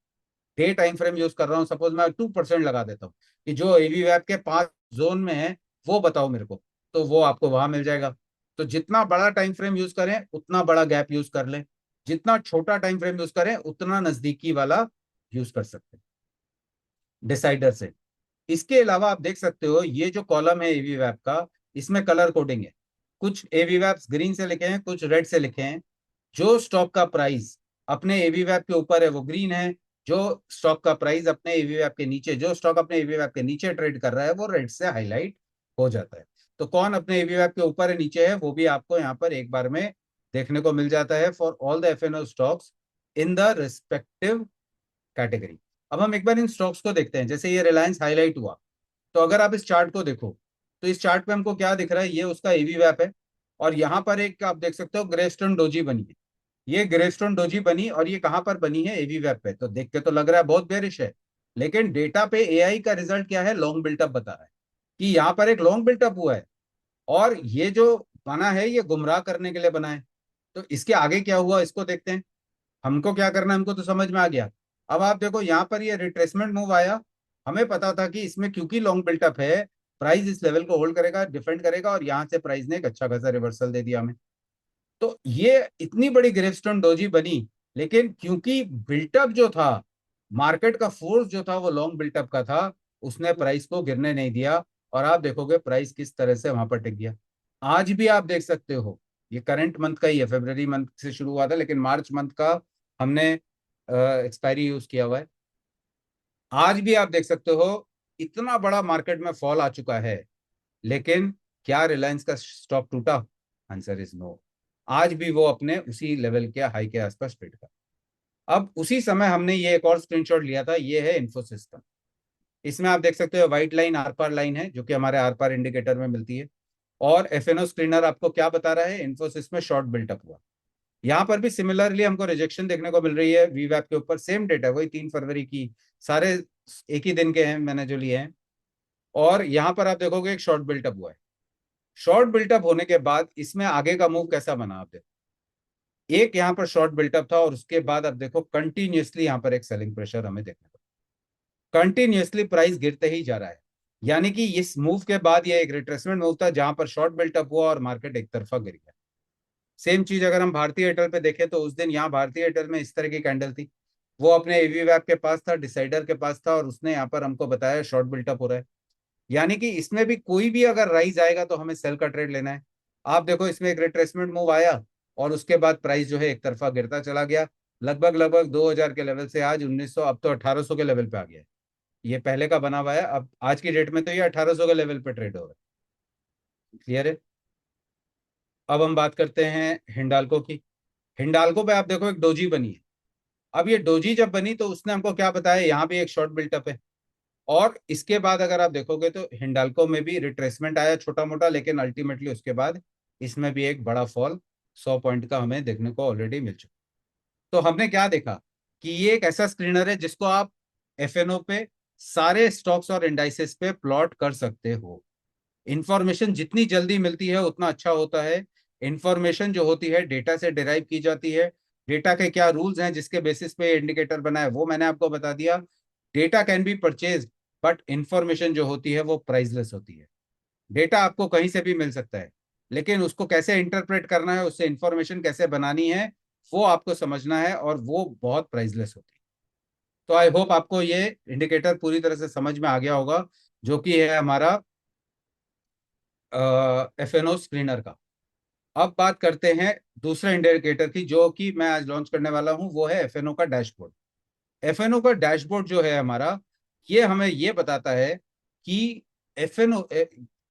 डे टाइम फ्रेम यूज कर रहा हूँ, सपोज मैं 2% लगा देता हूँ कि जो एवीएफ के 5 जोन में है वो बताओ मेरे को, तो वो आपको वहां मिल जाएगा। तो जितना बड़ा टाइम फ्रेम यूज करें उतना बड़ा गैप यूज कर लें, जितना छोटा टाइम फ्रेम यूज करें उतना नजदीकी वाला यूज कर सकते हैं डिसाइडर से। इसके अलावा आप देख सकते हो ये जो कॉलम है एवीवैप का, इसमें कलर कोडिंग है। कुछ एवीवैप्स ग्रीन से लिखे हैं, कुछ रेड से लिखे हैं। जो स्टॉक का प्राइस अपने एवीवैप के ऊपर है वो ग्रीन है, जो स्टॉक का प्राइस अपने एवीवैप के नीचे, जो स्टॉक अपने एवीवैप के नीचे ट्रेड कर रहा है वो रेड से हाईलाइट हो जाता है। तो कौन अपने एवीवैप के ऊपर है नीचे है वो भी आपको यहाँ पर एक बार में देखने को मिल जाता है for all the FNO stocks in the respective category. अब हम एक बार इन स्टॉक्स को देखते हैं। जैसे ये रिलायंस हाईलाइट हुआ, तो अगर आप इस चार्ट को देखो तो इस चार्ट पे हमको क्या दिख रहा है, ये उसका एवी वैप है। और यहाँ पर एक आप देख सकते हो ग्रेस्टोन डोजी बनी है। ये ग्रेस्टोन डोजी बनी और ये कहाँ पर बनी है, एवी वैप पे। तो देख के तो लग रहा है बहुत बेरिश है, लेकिन डेटा पे एआई का रिजल्ट क्या है, लॉन्ग बिल्टअप बता रहा है कि यहाँ पर एक लॉन्ग बिल्टअप हुआ है। और ये जो बना है ये गुमराह करने के लिए बना है। तो इसके आगे क्या हुआ इसको देखते हैं। हमको क्या करना है, हमको तो समझ में आ गया। अब आप देखो यहाँ पर ये रिट्रेसमेंट मूव आया, हमें पता था कि इसमें क्योंकि लॉन्ग बिल्टअप है प्राइस इस लेवल को होल्ड करेगा, डिफेंड करेगा, और यहाँ से प्राइस ने एक अच्छा खासा रिवर्सल दे दिया हमें। तो ये इतनी बड़ी ग्रेवस्टोन डोजी बनी, लेकिन क्योंकि बिल्टअप जो था, मार्केट का फोर्स जो था वो लॉन्ग बिल्टअप का था, उसने प्राइस को गिरने नहीं दिया। और आप देखोगे प्राइस किस तरह से वहां पर टिक गया। आज भी आप देख सकते हो, ये करंट मंथ का ही है, फरवरी मंथ से शुरू हुआ था लेकिन मार्च मंथ का हमने एक्सपायरी यूज किया हुआ है। आज भी आप देख सकते हो इतना बड़ा मार्केट में फॉल आ चुका है, लेकिन क्या रिलायंस का स्टॉक टूटा? Answer is no. आज भी वो अपने उसी लेवल के हाई के आसपास ट्रेड कर। अब उसी समय हमने ये एक और स्क्रीनशॉट लिया था, ये है इन्फोसिस का। इसमें आप देख सकते हो व्हाइट लाइन आर पार लाइन है जो कि हमारे आर पार इंडिकेटर में मिलती है। और एफएनओ स्क्रीनर आपको क्या बता रहा है, इन्फोसिस में शॉर्ट बिल्टअप हुआ। यहाँ पर भी सिमिलरली हमको रिजेक्शन देखने को मिल रही है वीवैप के ऊपर, सेम डेटा वही 3 फरवरी की, सारे एक ही दिन के हैं मैंने जो लिए हैं। और यहाँ पर आप देखोगे एक शॉर्ट बिल्टअप हुआ है। शॉर्ट बिल्टअप होने के बाद इसमें आगे का मूव कैसा बना आप देखो। एक यहाँ पर शॉर्ट बिल्टअप था और उसके बाद आप देखो कंटिन्यूअसली यहाँ पर एक सेलिंग प्रेशर हमें देखने को, कंटिन्यूअसली प्राइस गिरते ही जा रहा है। यानी कि इस मूव के बाद ये एक रिट्रेसमेंट मूव था जहां पर शॉर्ट बिल्टअप हुआ और मार्केट एक तरफा गिर गया। सेम चीज अगर हम भारतीय एयरटेल पे देखें तो उस दिन यहाँ भारतीय एयरटेल में इस तरह की कैंडल थी, वो अपने एवी वैप के पास था, डिसाइडर के पास था, और उसने यहाँ पर हमको बताया शॉर्ट बिल्टअप हो रहा है। यानी कि इसमें भी कोई भी अगर राइज आएगा तो हमें सेल का ट्रेड लेना है। आप देखो इसमें एक रिट्रेसमेंट मूव आया और उसके बाद प्राइस जो है एक तरफा गिरता चला गया, लगभग लगभग 2000 के लेवल से आज 1900, अब तो 1800 के लेवल पे आ गया है। ये पहले का बना हुआ है, अब आज की डेट में तो ये 1800 के लेवल पे ट्रेड हो रहा है। क्लियर है? अब हम बात करते हैं हिंडाल्को की। हिंडाल्को पे आप देखो एक डोजी बनी है। अब ये डोजी जब बनी तो उसने हमको क्या बताया, यहाँ भी एक शॉर्ट बिल्टअप है। और इसके बाद अगर आप देखोगे तो हिंडाल्को में भी रिट्रेसमेंट आया छोटा मोटा, लेकिन अल्टीमेटली उसके बाद इसमें भी एक बड़ा फॉल 100 पॉइंट का हमें देखने को ऑलरेडी मिल चुका। तो हमने क्या देखा कि ये एक ऐसा स्क्रीनर है जिसको आप एफएनओ पे सारे स्टॉक्स और इंडाइसेस पे प्लॉट कर सकते हो। इंफॉर्मेशन जितनी जल्दी मिलती है उतना अच्छा होता है। इंफॉर्मेशन जो होती है डेटा से डिराइव की जाती है। डेटा के क्या रूल्स हैं जिसके बेसिस पे इंडिकेटर बना है वो मैंने आपको बता दिया। Data can be purchase, but information जो होती है वो प्राइसलेस होती है। डेटा आपको कहीं से भी मिल सकता है, लेकिन उसको कैसे इंटरप्रेट करना है, उससे इंफॉर्मेशन कैसे बनानी है, वो आपको समझना है, और वो बहुत प्राइसलेस होती है। तो आई होप आपको ये इंडिकेटर पूरी तरह से समझ में आ गया होगा, जो कि है हमारा एफएनओ स्क्रीनर का। अब बात करते हैं दूसरे इंडिकेटर की जो कि मैं आज लॉन्च करने वाला हूं, वो है एफएनओ का डैशबोर्ड। एफएनओ का डैशबोर्ड जो है हमारा, ये हमें ये बताता है कि एफएनओ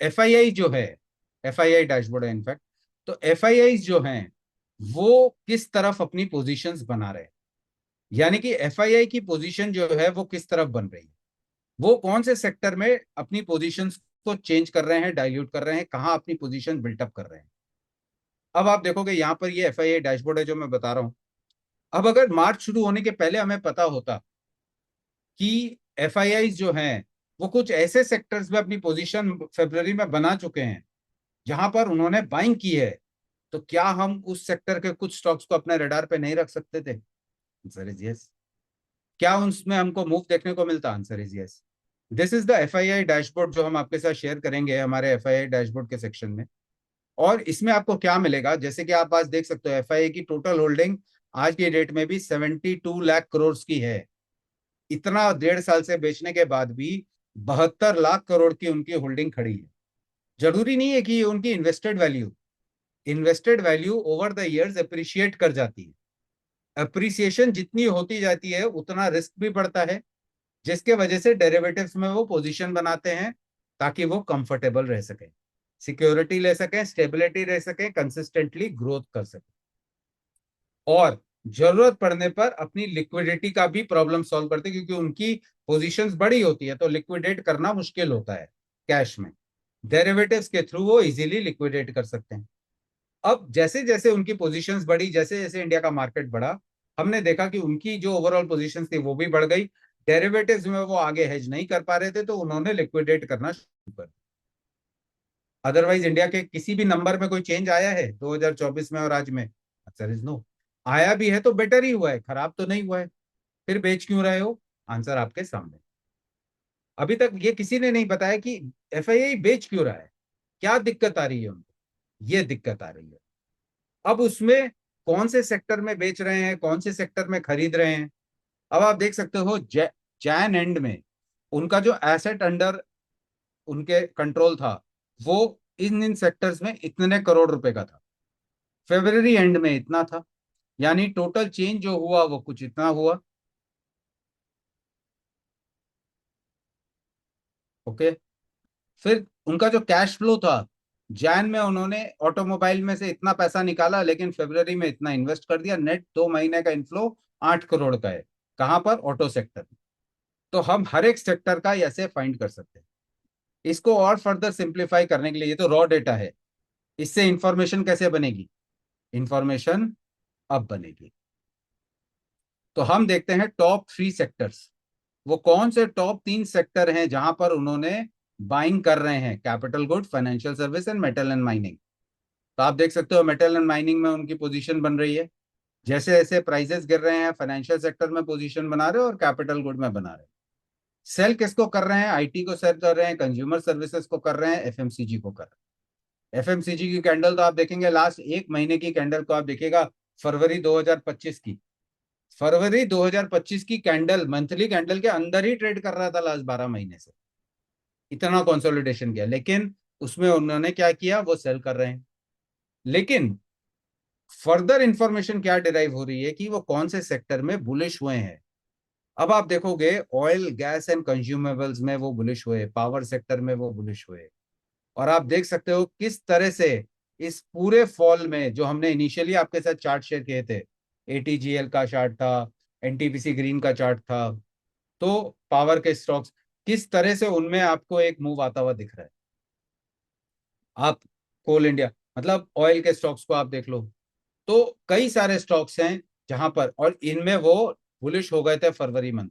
एफआईआई जो है, एफआईआई डैशबोर्ड है इनफैक्ट। तो एफआईआई जो हैं वो किस तरफ अपनी पोजीशंस बना रहे हैं, यानी कि एफआईआई की पोजीशन जो है वो किस तरफ बन रही है, वो कौन से सेक्टर में अपनी पोजीशंस को चेंज कर रहे हैं, डाइल्यूट कर रहे हैं, कहाँ अपनी पोजीशन बिल्टअप कर रहे हैं। अब आप देखोगे यहाँ पर ये एफआईआई डैशबोर्ड है जो मैं बता रहा हूँ। अब अगर मार्च शुरू होने के पहले हमें पता होता कि एफआईआई जो हैं वो कुछ ऐसे सेक्टर्स में अपनी पोजीशन फरवरी में बना चुके हैं जहां पर उन्होंने बाइंग की है, तो क्या हम उस सेक्टर के कुछ स्टॉक्स को अपने रडार पे नहीं रख सकते थे? Answer is yes. क्या उसमें हमको मूव देखने को मिलता? Answer is yes. This is the FII dashboard जो हम आपके साथ शेयर करेंगे हमारे एफआईआई डैशबोर्ड के सेक्शन में। और इसमें आपको क्या मिलेगा, जैसे कि आप आज देख सकते हो एफआईआई की टोटल होल्डिंग आज की डेट में भी 72 लाख करोड़ की है। इतना 1.5 साल से बेचने के बाद भी 72 लाख करोड़ की उनकी होल्डिंग खड़ी है। जरूरी नहीं है कि ये उनकी invested value over the years appreciate कर जाती है। अप्रिसिएशन जितनी होती जाती है उतना रिस्क भी बढ़ता है, जिसके वजह से डेरिवेटिव्स में वो पोजीशन बनाते हैं ताकि वो कंफर्टेबल रह सके, सिक्योरिटी ले सकें, स्टेबिलिटी रह सके, कंसिस्टेंटली ग्रोथ कर सके, और जरूरत पड़ने पर अपनी लिक्विडिटी का भी प्रॉब्लम सॉल्व करते हैं, क्योंकि उनकी पोजीशंस बड़ी होती है तो लिक्विडेट करना मुश्किल होता है कैश में। डेरिवेटिव्स के थ्रू वो इजीली लिक्विडेट कर सकते हैं। अब जैसे जैसे उनकी पोजीशंस बढ़ी, जैसे जैसे इंडिया का मार्केट बढ़ा, हमने देखा कि उनकी जो ओवरऑल पोजीशंस थी वो भी बढ़ गई। डेरिवेटिव्स में वो आगे हेज नहीं कर पा रहे थे तो उन्होंने लिक्विडेट करना शुरू कर। अदरवाइज इंडिया के किसी भी नंबर में कोई चेंज आया है 2024 में और आज में? Answer is no. आया भी है तो बेटर ही हुआ है, खराब तो नहीं हुआ है। फिर बेच क्यों रहे हो? आंसर आपके सामने। अभी तक ये किसी ने नहीं बताया कि एफआईआई बेच क्यों रहा है, क्या दिक्कत आ रही है उनको। ये दिक्कत आ रही है। अब उसमें कौन से सेक्टर में बेच रहे हैं, कौन से सेक्टर में खरीद रहे हैं? अब आप देख सकते हो जैन एंड में उनका जो एसेट अंडर उनके कंट्रोल था वो इन सेक्टर्स में इतने करोड़ रुपए का था। फेब्रवरी एंड में इतना था, यानी टोटल चेंज जो हुआ वो कुछ इतना हुआ। ओके। फिर उनका जो कैश फ्लो था, जैन में उन्होंने ऑटोमोबाइल में से इतना पैसा निकाला लेकिन फरवरी में इतना इन्वेस्ट कर दिया, नेट 2 महीने का इनफ्लो 8 करोड़ का है। कहां पर? Auto sector. तो हम हर एक सेक्टर का ऐसे फाइंड कर सकते हैं। इसको और फर्दर सिंप्लीफाई करने के लिए, ये तो रॉ डेटा है, इससे इंफॉर्मेशन कैसे बनेगी? इंफॉर्मेशन अब बनेगी। तो हम देखते हैं टॉप 3 सेक्टर्स। वो कौन से टॉप 3 सेक्टर हैं जहां पर उन्होंने बाइंग कर रहे हैं? Capital good, financial service and metal and mining. तो आप देख सकते हो मेटल एंड माइनिंग में उनकी पोजीशन बन रही है। जैसे जैसे प्राइसेस गिर रहे हैं फाइनेंशियल सेक्टर में पोजीशन बना रहे हो और कैपिटल गुड में बना रहे हो। सेल किसको कर रहे हैं? आईटी को सेल कर रहे हैं, कंज्यूमर सर्विसेज को कर रहे हैं, एफएमसीजी को कर रहे हैं। एफएमसीजी की कैंडल तो आप देखेंगे लास्ट 1 महीने की कैंडल को आप देखिएगा, फरवरी 2025 की। फरवरी 2025 की कैंडल मंथली कैंडल के अंदर ही ट्रेड कर रहा था लास्ट 12 महीने से। इतना कंसोलिडेशन किया, लेकिन उसमें उन्होंने क्या किया? वो सेल कर रहे हैं। लेकिन फर्दर इंफॉर्मेशन क्या डिराइव हो रही है कि वो कौन से सेक्टर में बुलिश हुए हैं। अब आप देखोगे ऑयल गैस एंड कंज्यूमेबल्स में वो बुलिश हुए, पावर सेक्टर में वो बुलिश हुए। और आप देख सकते हो किस तरह से इस पूरे फॉल में, जो हमने इनिशियली आपके साथ चार्ट शेयर किए थे, एटीजीएल का चार्ट था, एनटीपीसी ग्रीन का चार्ट था, तो पावर के स्टॉक्स किस तरह से उनमें आपको एक मूव आता हुआ दिख रहा है। आप कोल इंडिया मतलब ऑयल के स्टॉक्स को आप देख लो, तो कई सारे स्टॉक्स हैं जहां पर, और इनमें वो बुलिश हो गए थे फरवरी मंथ।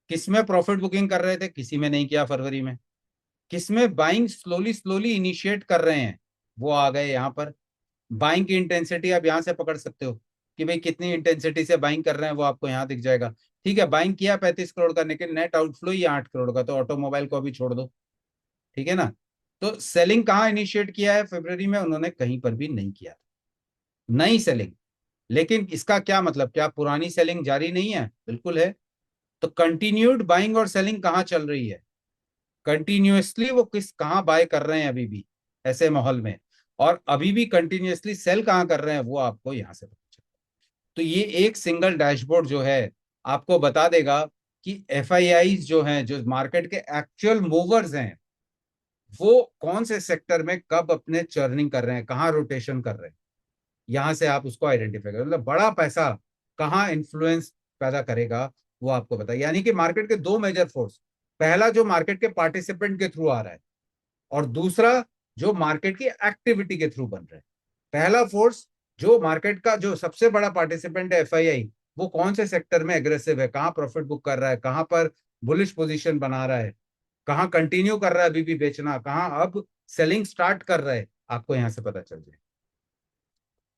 किसमें प्रॉफिट बुकिंग कर रहे थे? किसी में नहीं किया फरवरी में। किसमें बाइंग स्लोली स्लोली इनिशिएट कर रहे हैं? वो आ गए यहाँ पर। बाइंग की इंटेंसिटी आप यहाँ से पकड़ सकते हो कि भाई कितनी इंटेंसिटी से बाइंग कर रहे हैं, वो आपको यहाँ दिख जाएगा। ठीक है, बाइंग किया 35 करोड़ का, लेकिन नेट आउटफ्लो ही 8 करोड़ का, तो ऑटोमोबाइल को अभी छोड़ दो। ठीक है ना। तो सेलिंग कहाँ इनिशिएट किया है फरवरी में? उन्होंने कहीं पर भी नहीं किया, नई सेलिंग। लेकिन इसका क्या मतलब? क्या पुरानी सेलिंग जारी नहीं है? बिल्कुल है। तो कंटिन्यूड बाइंग और सेलिंग कहाँ चल रही है? कंटिन्यूअसली वो कहाँ बाय कर रहे हैं अभी भी ऐसे माहौल में, और अभी भी कंटिन्यूअसली सेल कहाँ कर रहे हैं, वो आपको यहां से पता चलेगा। तो ये एक सिंगल डैशबोर्ड जो है आपको बता देगा कि एफआईआई जो हैं, जो मार्केट के एक्चुअल मूवर्स हैं, वो कौन से सेक्टर में कब अपने चर्निंग कर रहे हैं, कहाँ रोटेशन कर रहे हैं। यहां से आप उसको आइडेंटिफाई करें, मतलब बड़ा पैसा कहाँ इन्फ्लुएंस पैदा करेगा वो आपको बताए। यानी कि मार्केट के दो मेजर फोर्स, पहला जो मार्केट के पार्टिसिपेंट के थ्रू आ रहा है, और दूसरा जो मार्केट की एक्टिविटी के थ्रू बन रहा है। पहला फोर्स जो मार्केट का जो सबसे बड़ा पार्टिसिपेंट है एफआईआई, वो कौन से सेक्टर में एग्रेसिव है, कहाँ प्रॉफिट बुक कर रहा है, कहाँ पर बुलिश पोजीशन बना रहा है, कहाँ कंटिन्यू कर रहा है अभी भी बेचना, कहाँ अब सेलिंग स्टार्ट कर रहा है, आपको यहां से पता चल जाए।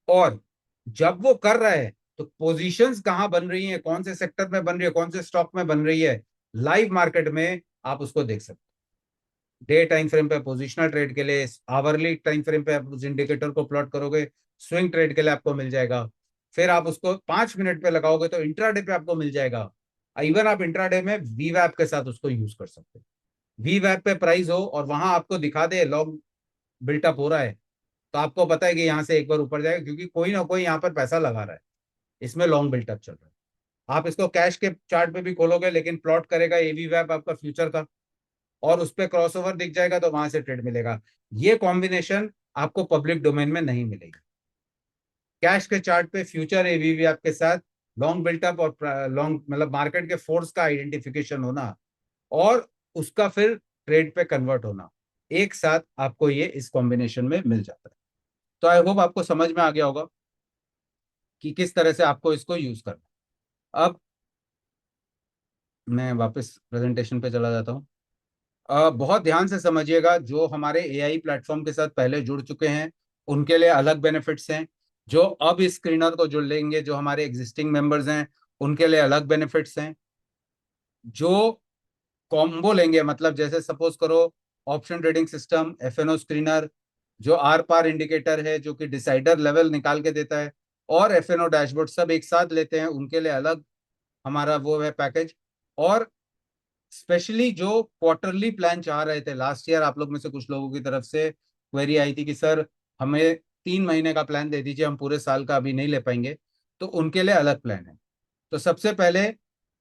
और जब वो कर रहा है तो पोजीशंस कहाँ बन रही हैं, कौन से सेक्टर में बन रही है, कौन से स्टॉक में बन रही है, लाइव मार्केट में आप उसको देख सकते हैं। डे टाइम फ्रेम पे पोजिशनल ट्रेड के लिए, आवरली टाइम फ्रेम पे आप उस इंडिकेटर को प्लॉट करोगे, स्विंग ट्रेड के लिए आपको मिल जाएगा। फिर आप उसको 5 मिनट पे लगाओगे तो इंट्राडे पे आपको मिल जाएगा। इवन आप इंट्राडे में वीवैप के साथ उसको यूज कर सकते हैं। वीवैप पे प्राइस हो और वहां आपको दिखा दे लॉन्ग बिल्टअप हो रहा है, तो आपको पता है कि यहाँ से एक बार ऊपर जाएगा, क्योंकि कोई ना कोई यहाँ पर पैसा लगा रहा है, इसमें लॉन्ग बिल्टअप चल रहा है। आप इसको कैश के चार्ट पे भी खोलोगे, लेकिन प्लॉट करेगा एवी वैप आपका फ्यूचर का, और उस पर क्रॉसओवर दिख जाएगा तो वहां से ट्रेड मिलेगा। ये कॉम्बिनेशन आपको पब्लिक डोमेन में नहीं मिलेगी। कैश के चार्ट पे फ्यूचर एवीवी आपके साथ लॉन्ग बिल्टअप और लॉन्ग मतलब मार्केट के फोर्स का आइडेंटिफिकेशन होना, और उसका फिर ट्रेड पे कन्वर्ट होना, एक साथ आपको ये इस कॉम्बिनेशन में मिल जाता है। तो आई होप आपको समझ में आ गया होगा कि किस तरह से आपको इसको यूज करना है। अब मैं वापस प्रेजेंटेशन पे चला जाता हूँ। बहुत ध्यान से समझिएगा, जो हमारे एआई प्लेटफॉर्म के साथ पहले जुड़ चुके हैं उनके लिए अलग बेनिफिट्स हैं। जो अब इस स्क्रीनर को जुड़ लेंगे, जो हमारे एग्जिस्टिंग मेंबर्स हैं, उनके लिए अलग बेनिफिट्स हैं। जो कॉम्बो लेंगे, मतलब जैसे सपोज करो option trading system, FNO screener, जो आर पार इंडिकेटर है जो कि डिसाइडर लेवल निकाल के देता है, और एफएनओ डैशबोर्ड सब एक साथ लेते हैं, उनके लिए अलग हमारा वो है पैकेज। और स्पेशली जो क्वार्टरली प्लान चाह रहे थे, लास्ट ईयर आप लोग में से कुछ लोगों की तरफ से क्वेरी आई थी कि सर हमें 3 महीने का प्लान दे दीजिए, हम पूरे साल का अभी नहीं ले पाएंगे, तो उनके लिए अलग प्लान है। तो सबसे पहले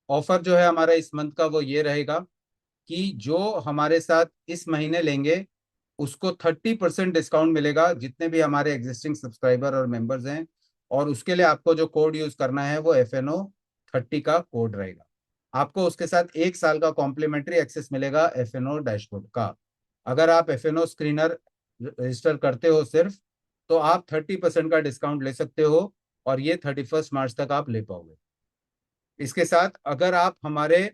ऑफर जो है हमारा इस मंथ का वो ये रहेगा कि जो हमारे साथ इस महीने लेंगे उसको 30% डिस्काउंट मिलेगा, जितने भी हमारे एग्जिस्टिंग सब्सक्राइबर और मेंबर्स हैं। और उसके लिए आपको जो कोड यूज करना है वो FNO30 का कोड रहेगा। आपको उसके साथ 1 साल का कॉम्प्लीमेंट्री एक्सेस मिलेगा FNO डैशबोर्ड का। अगर आप FNO स्क्रीनर रजिस्टर करते हो सिर्फ, तो आप 30% का डिस्काउंट ले सकते हो, और ये 31 मार्च तक आप ले पाओगे। इसके साथ अगर आप हमारे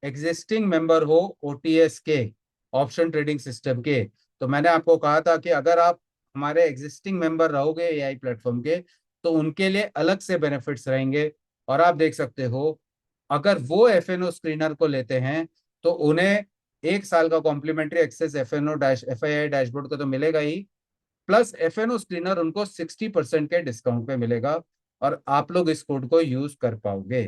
एग्जिस्टिंग मेंबर हो OTS के, ऑप्शन ट्रेडिंग सिस्टम के, तो मैंने आपको कहा था कि अगर आप हमारे एग्जिस्टिंग मेंबर रहोगे एआई प्लेटफॉर्म के, तो उनके लिए अलग से बेनिफिट्स रहेंगे। और आप देख सकते हो, अगर वो FNO स्क्रीनर को लेते हैं तो उन्हें 1 साल का complimentary access FNO dash FII dashboard को तो मिलेगा ही, प्लस FNO स्क्रीनर उनको 60% के डिस्काउंट पे मिलेगा, और आप लोग इस कोड को यूज कर पाओगे।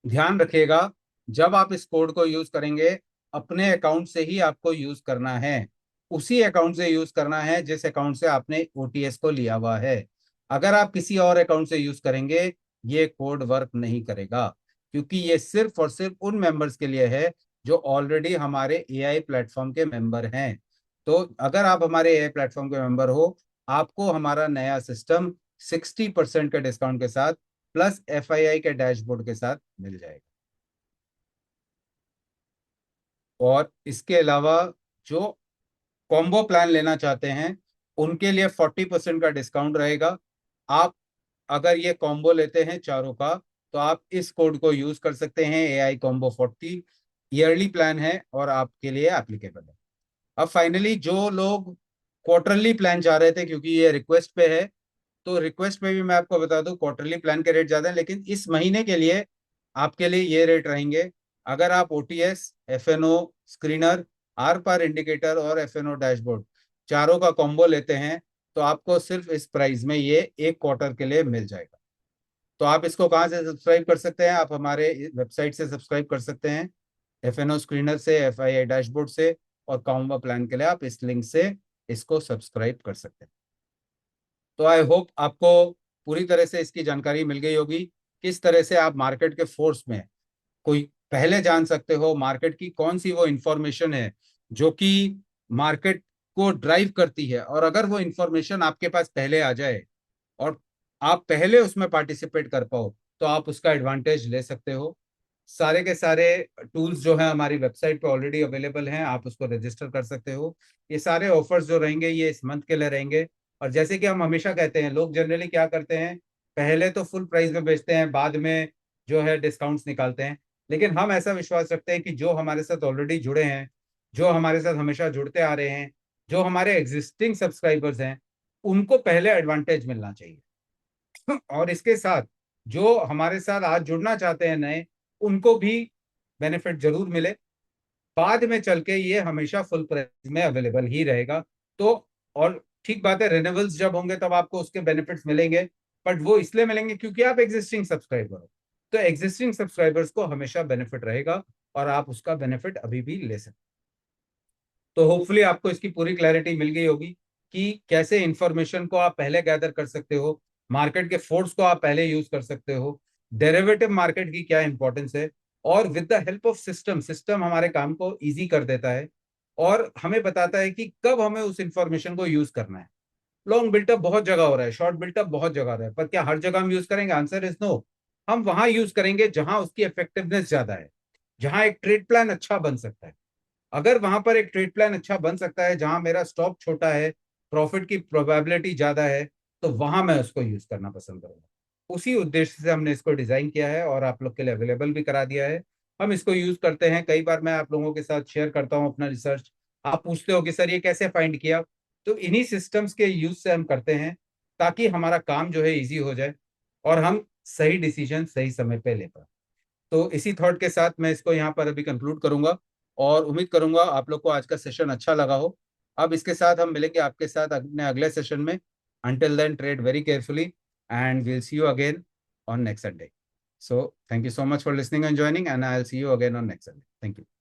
ध्यान रखिएगा, जब आप इस कोड को यूज करेंगे, अपने अकाउंट से ही आपको यूज करना है। उसी अकाउंट से यूज करना है जिस अकाउंट से आपने OTS को लिया हुआ है। अगर आप किसी और अकाउंट से यूज करेंगे, ये कोड वर्क नहीं करेगा, क्योंकि ये सिर्फ और सिर्फ उन मेंबर्स के लिए है जो ऑलरेडी हमारे AI प्लेटफॉर्म के मेंबर हैं। तो अगर आप हमारे AI प्लेटफॉर्म के मेंबर हो, आपको हमारा नया सिस्टम 60% के डिस्काउंट के साथ प्लस FII के डैशबोर्ड के साथ मिल जाएगा। और इसके अलावा जो कॉम्बो प्लान लेना चाहते हैं, उनके लिए 40% का डिस्काउंट रहेगा। आप अगर ये कॉम्बो लेते हैं चारों का, तो आप इस कोड को यूज कर सकते हैं, AI Combo 40 ईयरली प्लान है और आपके लिए एप्लीकेबल है। अब फाइनली जो लोग क्वार्टरली प्लान चाह रहे थे, क्योंकि ये रिक्वेस्ट पे है, तो रिक्वेस्ट में भी मैं आपको बता दूं क्वार्टरली प्लान के रेट ज्यादा है, लेकिन इस महीने के लिए आपके लिए ये रेट रहेंगे। अगर आप OTS, FNO स्क्रीनर, आर पार इंडिकेटर और FNO डैशबोर्ड चारों का कॉम्बो लेते हैं, तो आपको सिर्फ इस प्राइस में ये एक क्वार्टर के लिए मिल जाएगा। तो आप इसको कहाँ से सब्सक्राइब कर सकते हैं? आप हमारे वेबसाइट से सब्सक्राइब कर सकते हैं, FNO स्क्रीनर से, FII डैशबोर्ड से, और कॉम्बो प्लान के लिए आप इस लिंक से इसको सब्सक्राइब कर सकते हैं। तो आई होप आपको पूरी तरह से इसकी जानकारी मिल गई होगी, किस तरह से आप मार्केट के फोर्स में कोई पहले जान सकते हो, मार्केट की कौन सी वो इंफॉर्मेशन है जो कि मार्केट को ड्राइव करती है। और अगर वो इंफॉर्मेशन आपके पास पहले आ जाए और आप पहले उसमें पार्टिसिपेट कर पाओ, तो आप उसका एडवांटेज ले सकते हो। सारे के सारे टूल्स जो है हमारी वेबसाइट पे ऑलरेडी अवेलेबल हैं, आप उसको रजिस्टर कर सकते हो। ये सारे ऑफर्स जो रहेंगे ये इस मंथ के लिए रहेंगे। और जैसे कि हम हमेशा कहते हैं, लोग जनरली क्या करते हैं, पहले तो फुल प्राइस में बेचते हैं, बाद में जो है डिस्काउंट्स निकालते हैं। लेकिन हम ऐसा विश्वास रखते हैं कि जो हमारे साथ ऑलरेडी जुड़े हैं, जो हमारे साथ हमेशा जुड़ते आ रहे हैं, जो हमारे एग्जिस्टिंग सब्सक्राइबर्स हैं, उनको पहले एडवांटेज मिलना चाहिए। और इसके साथ जो हमारे साथ आज जुड़ना चाहते हैं नए, उनको भी बेनिफिट जरूर मिले। बाद में चल के ये हमेशा फुल प्राइस में अवेलेबल ही रहेगा। तो और ठीक बात है, रिन्यूअल्स जब होंगे तब आपको उसके बेनिफिट्स मिलेंगे, बट वो इसलिए मिलेंगे क्योंकि आप एग्जिस्टिंग सब्सक्राइबर हो। तो एग्जिस्टिंग सब्सक्राइबर्स को हमेशा बेनिफिट रहेगा और आप उसका बेनिफिट अभी भी ले सकते। तो होपफुली आपको इसकी पूरी क्लैरिटी मिल गई होगी कि कैसे इंफॉर्मेशन को आप पहले गैदर कर सकते हो, मार्केट के फोर्स को आप पहले यूज कर सकते हो, डेरिवेटिव मार्केट की क्या इंपॉर्टेंस है, और with the help of system, system हमारे काम को इजी कर देता है और हमें बताता है कि कब हमें उस इंफॉर्मेशन को यूज करना है। लॉन्ग बिल्टअप बहुत जगह हो रहा है, शॉर्ट बिल्टअप बहुत जगह हो रहा है, पर क्या हर जगह हम यूज करेंगे? Answer is no. हम वहां यूज करेंगे जहां उसकी इफेक्टिवनेस ज्यादा है, जहां एक ट्रेड प्लान अच्छा बन सकता है। अगर वहां पर एक ट्रेड प्लान अच्छा बन सकता है जहां मेरा स्टॉप छोटा है, प्रॉफिट की प्रोबेबिलिटी ज्यादा है, तो वहां मैं उसको यूज करना पसंद करूंगा। उसी उद्देश्य से हमने इसको डिजाइन किया है और आप लोग के लिए अवेलेबल भी करा दिया है। हम इसको यूज करते हैं, कई बार मैं आप लोगों के साथ शेयर करता हूं अपना रिसर्च। आप पूछते हो कि सर ये कैसे फाइंड किया, तो इन्हीं सिस्टम्स के यूज से हम करते हैं ताकि हमारा काम जो है इजी हो जाए और हम सही डिसीजन सही समय पे ले पाए। तो इसी थॉट के साथ मैं इसको यहाँ पर अभी कंक्लूड करूंगा और उम्मीद करूंगा आप लोग को आज का सेशन अच्छा लगा हो। अब इसके साथ हम मिलेंगे आपके साथ अपने अगले सेशन में। Until then trade very carefully and we'll see you again on next Sunday. So thank you so much for listening and joining, and I'll see you again on next Sunday. Thank you.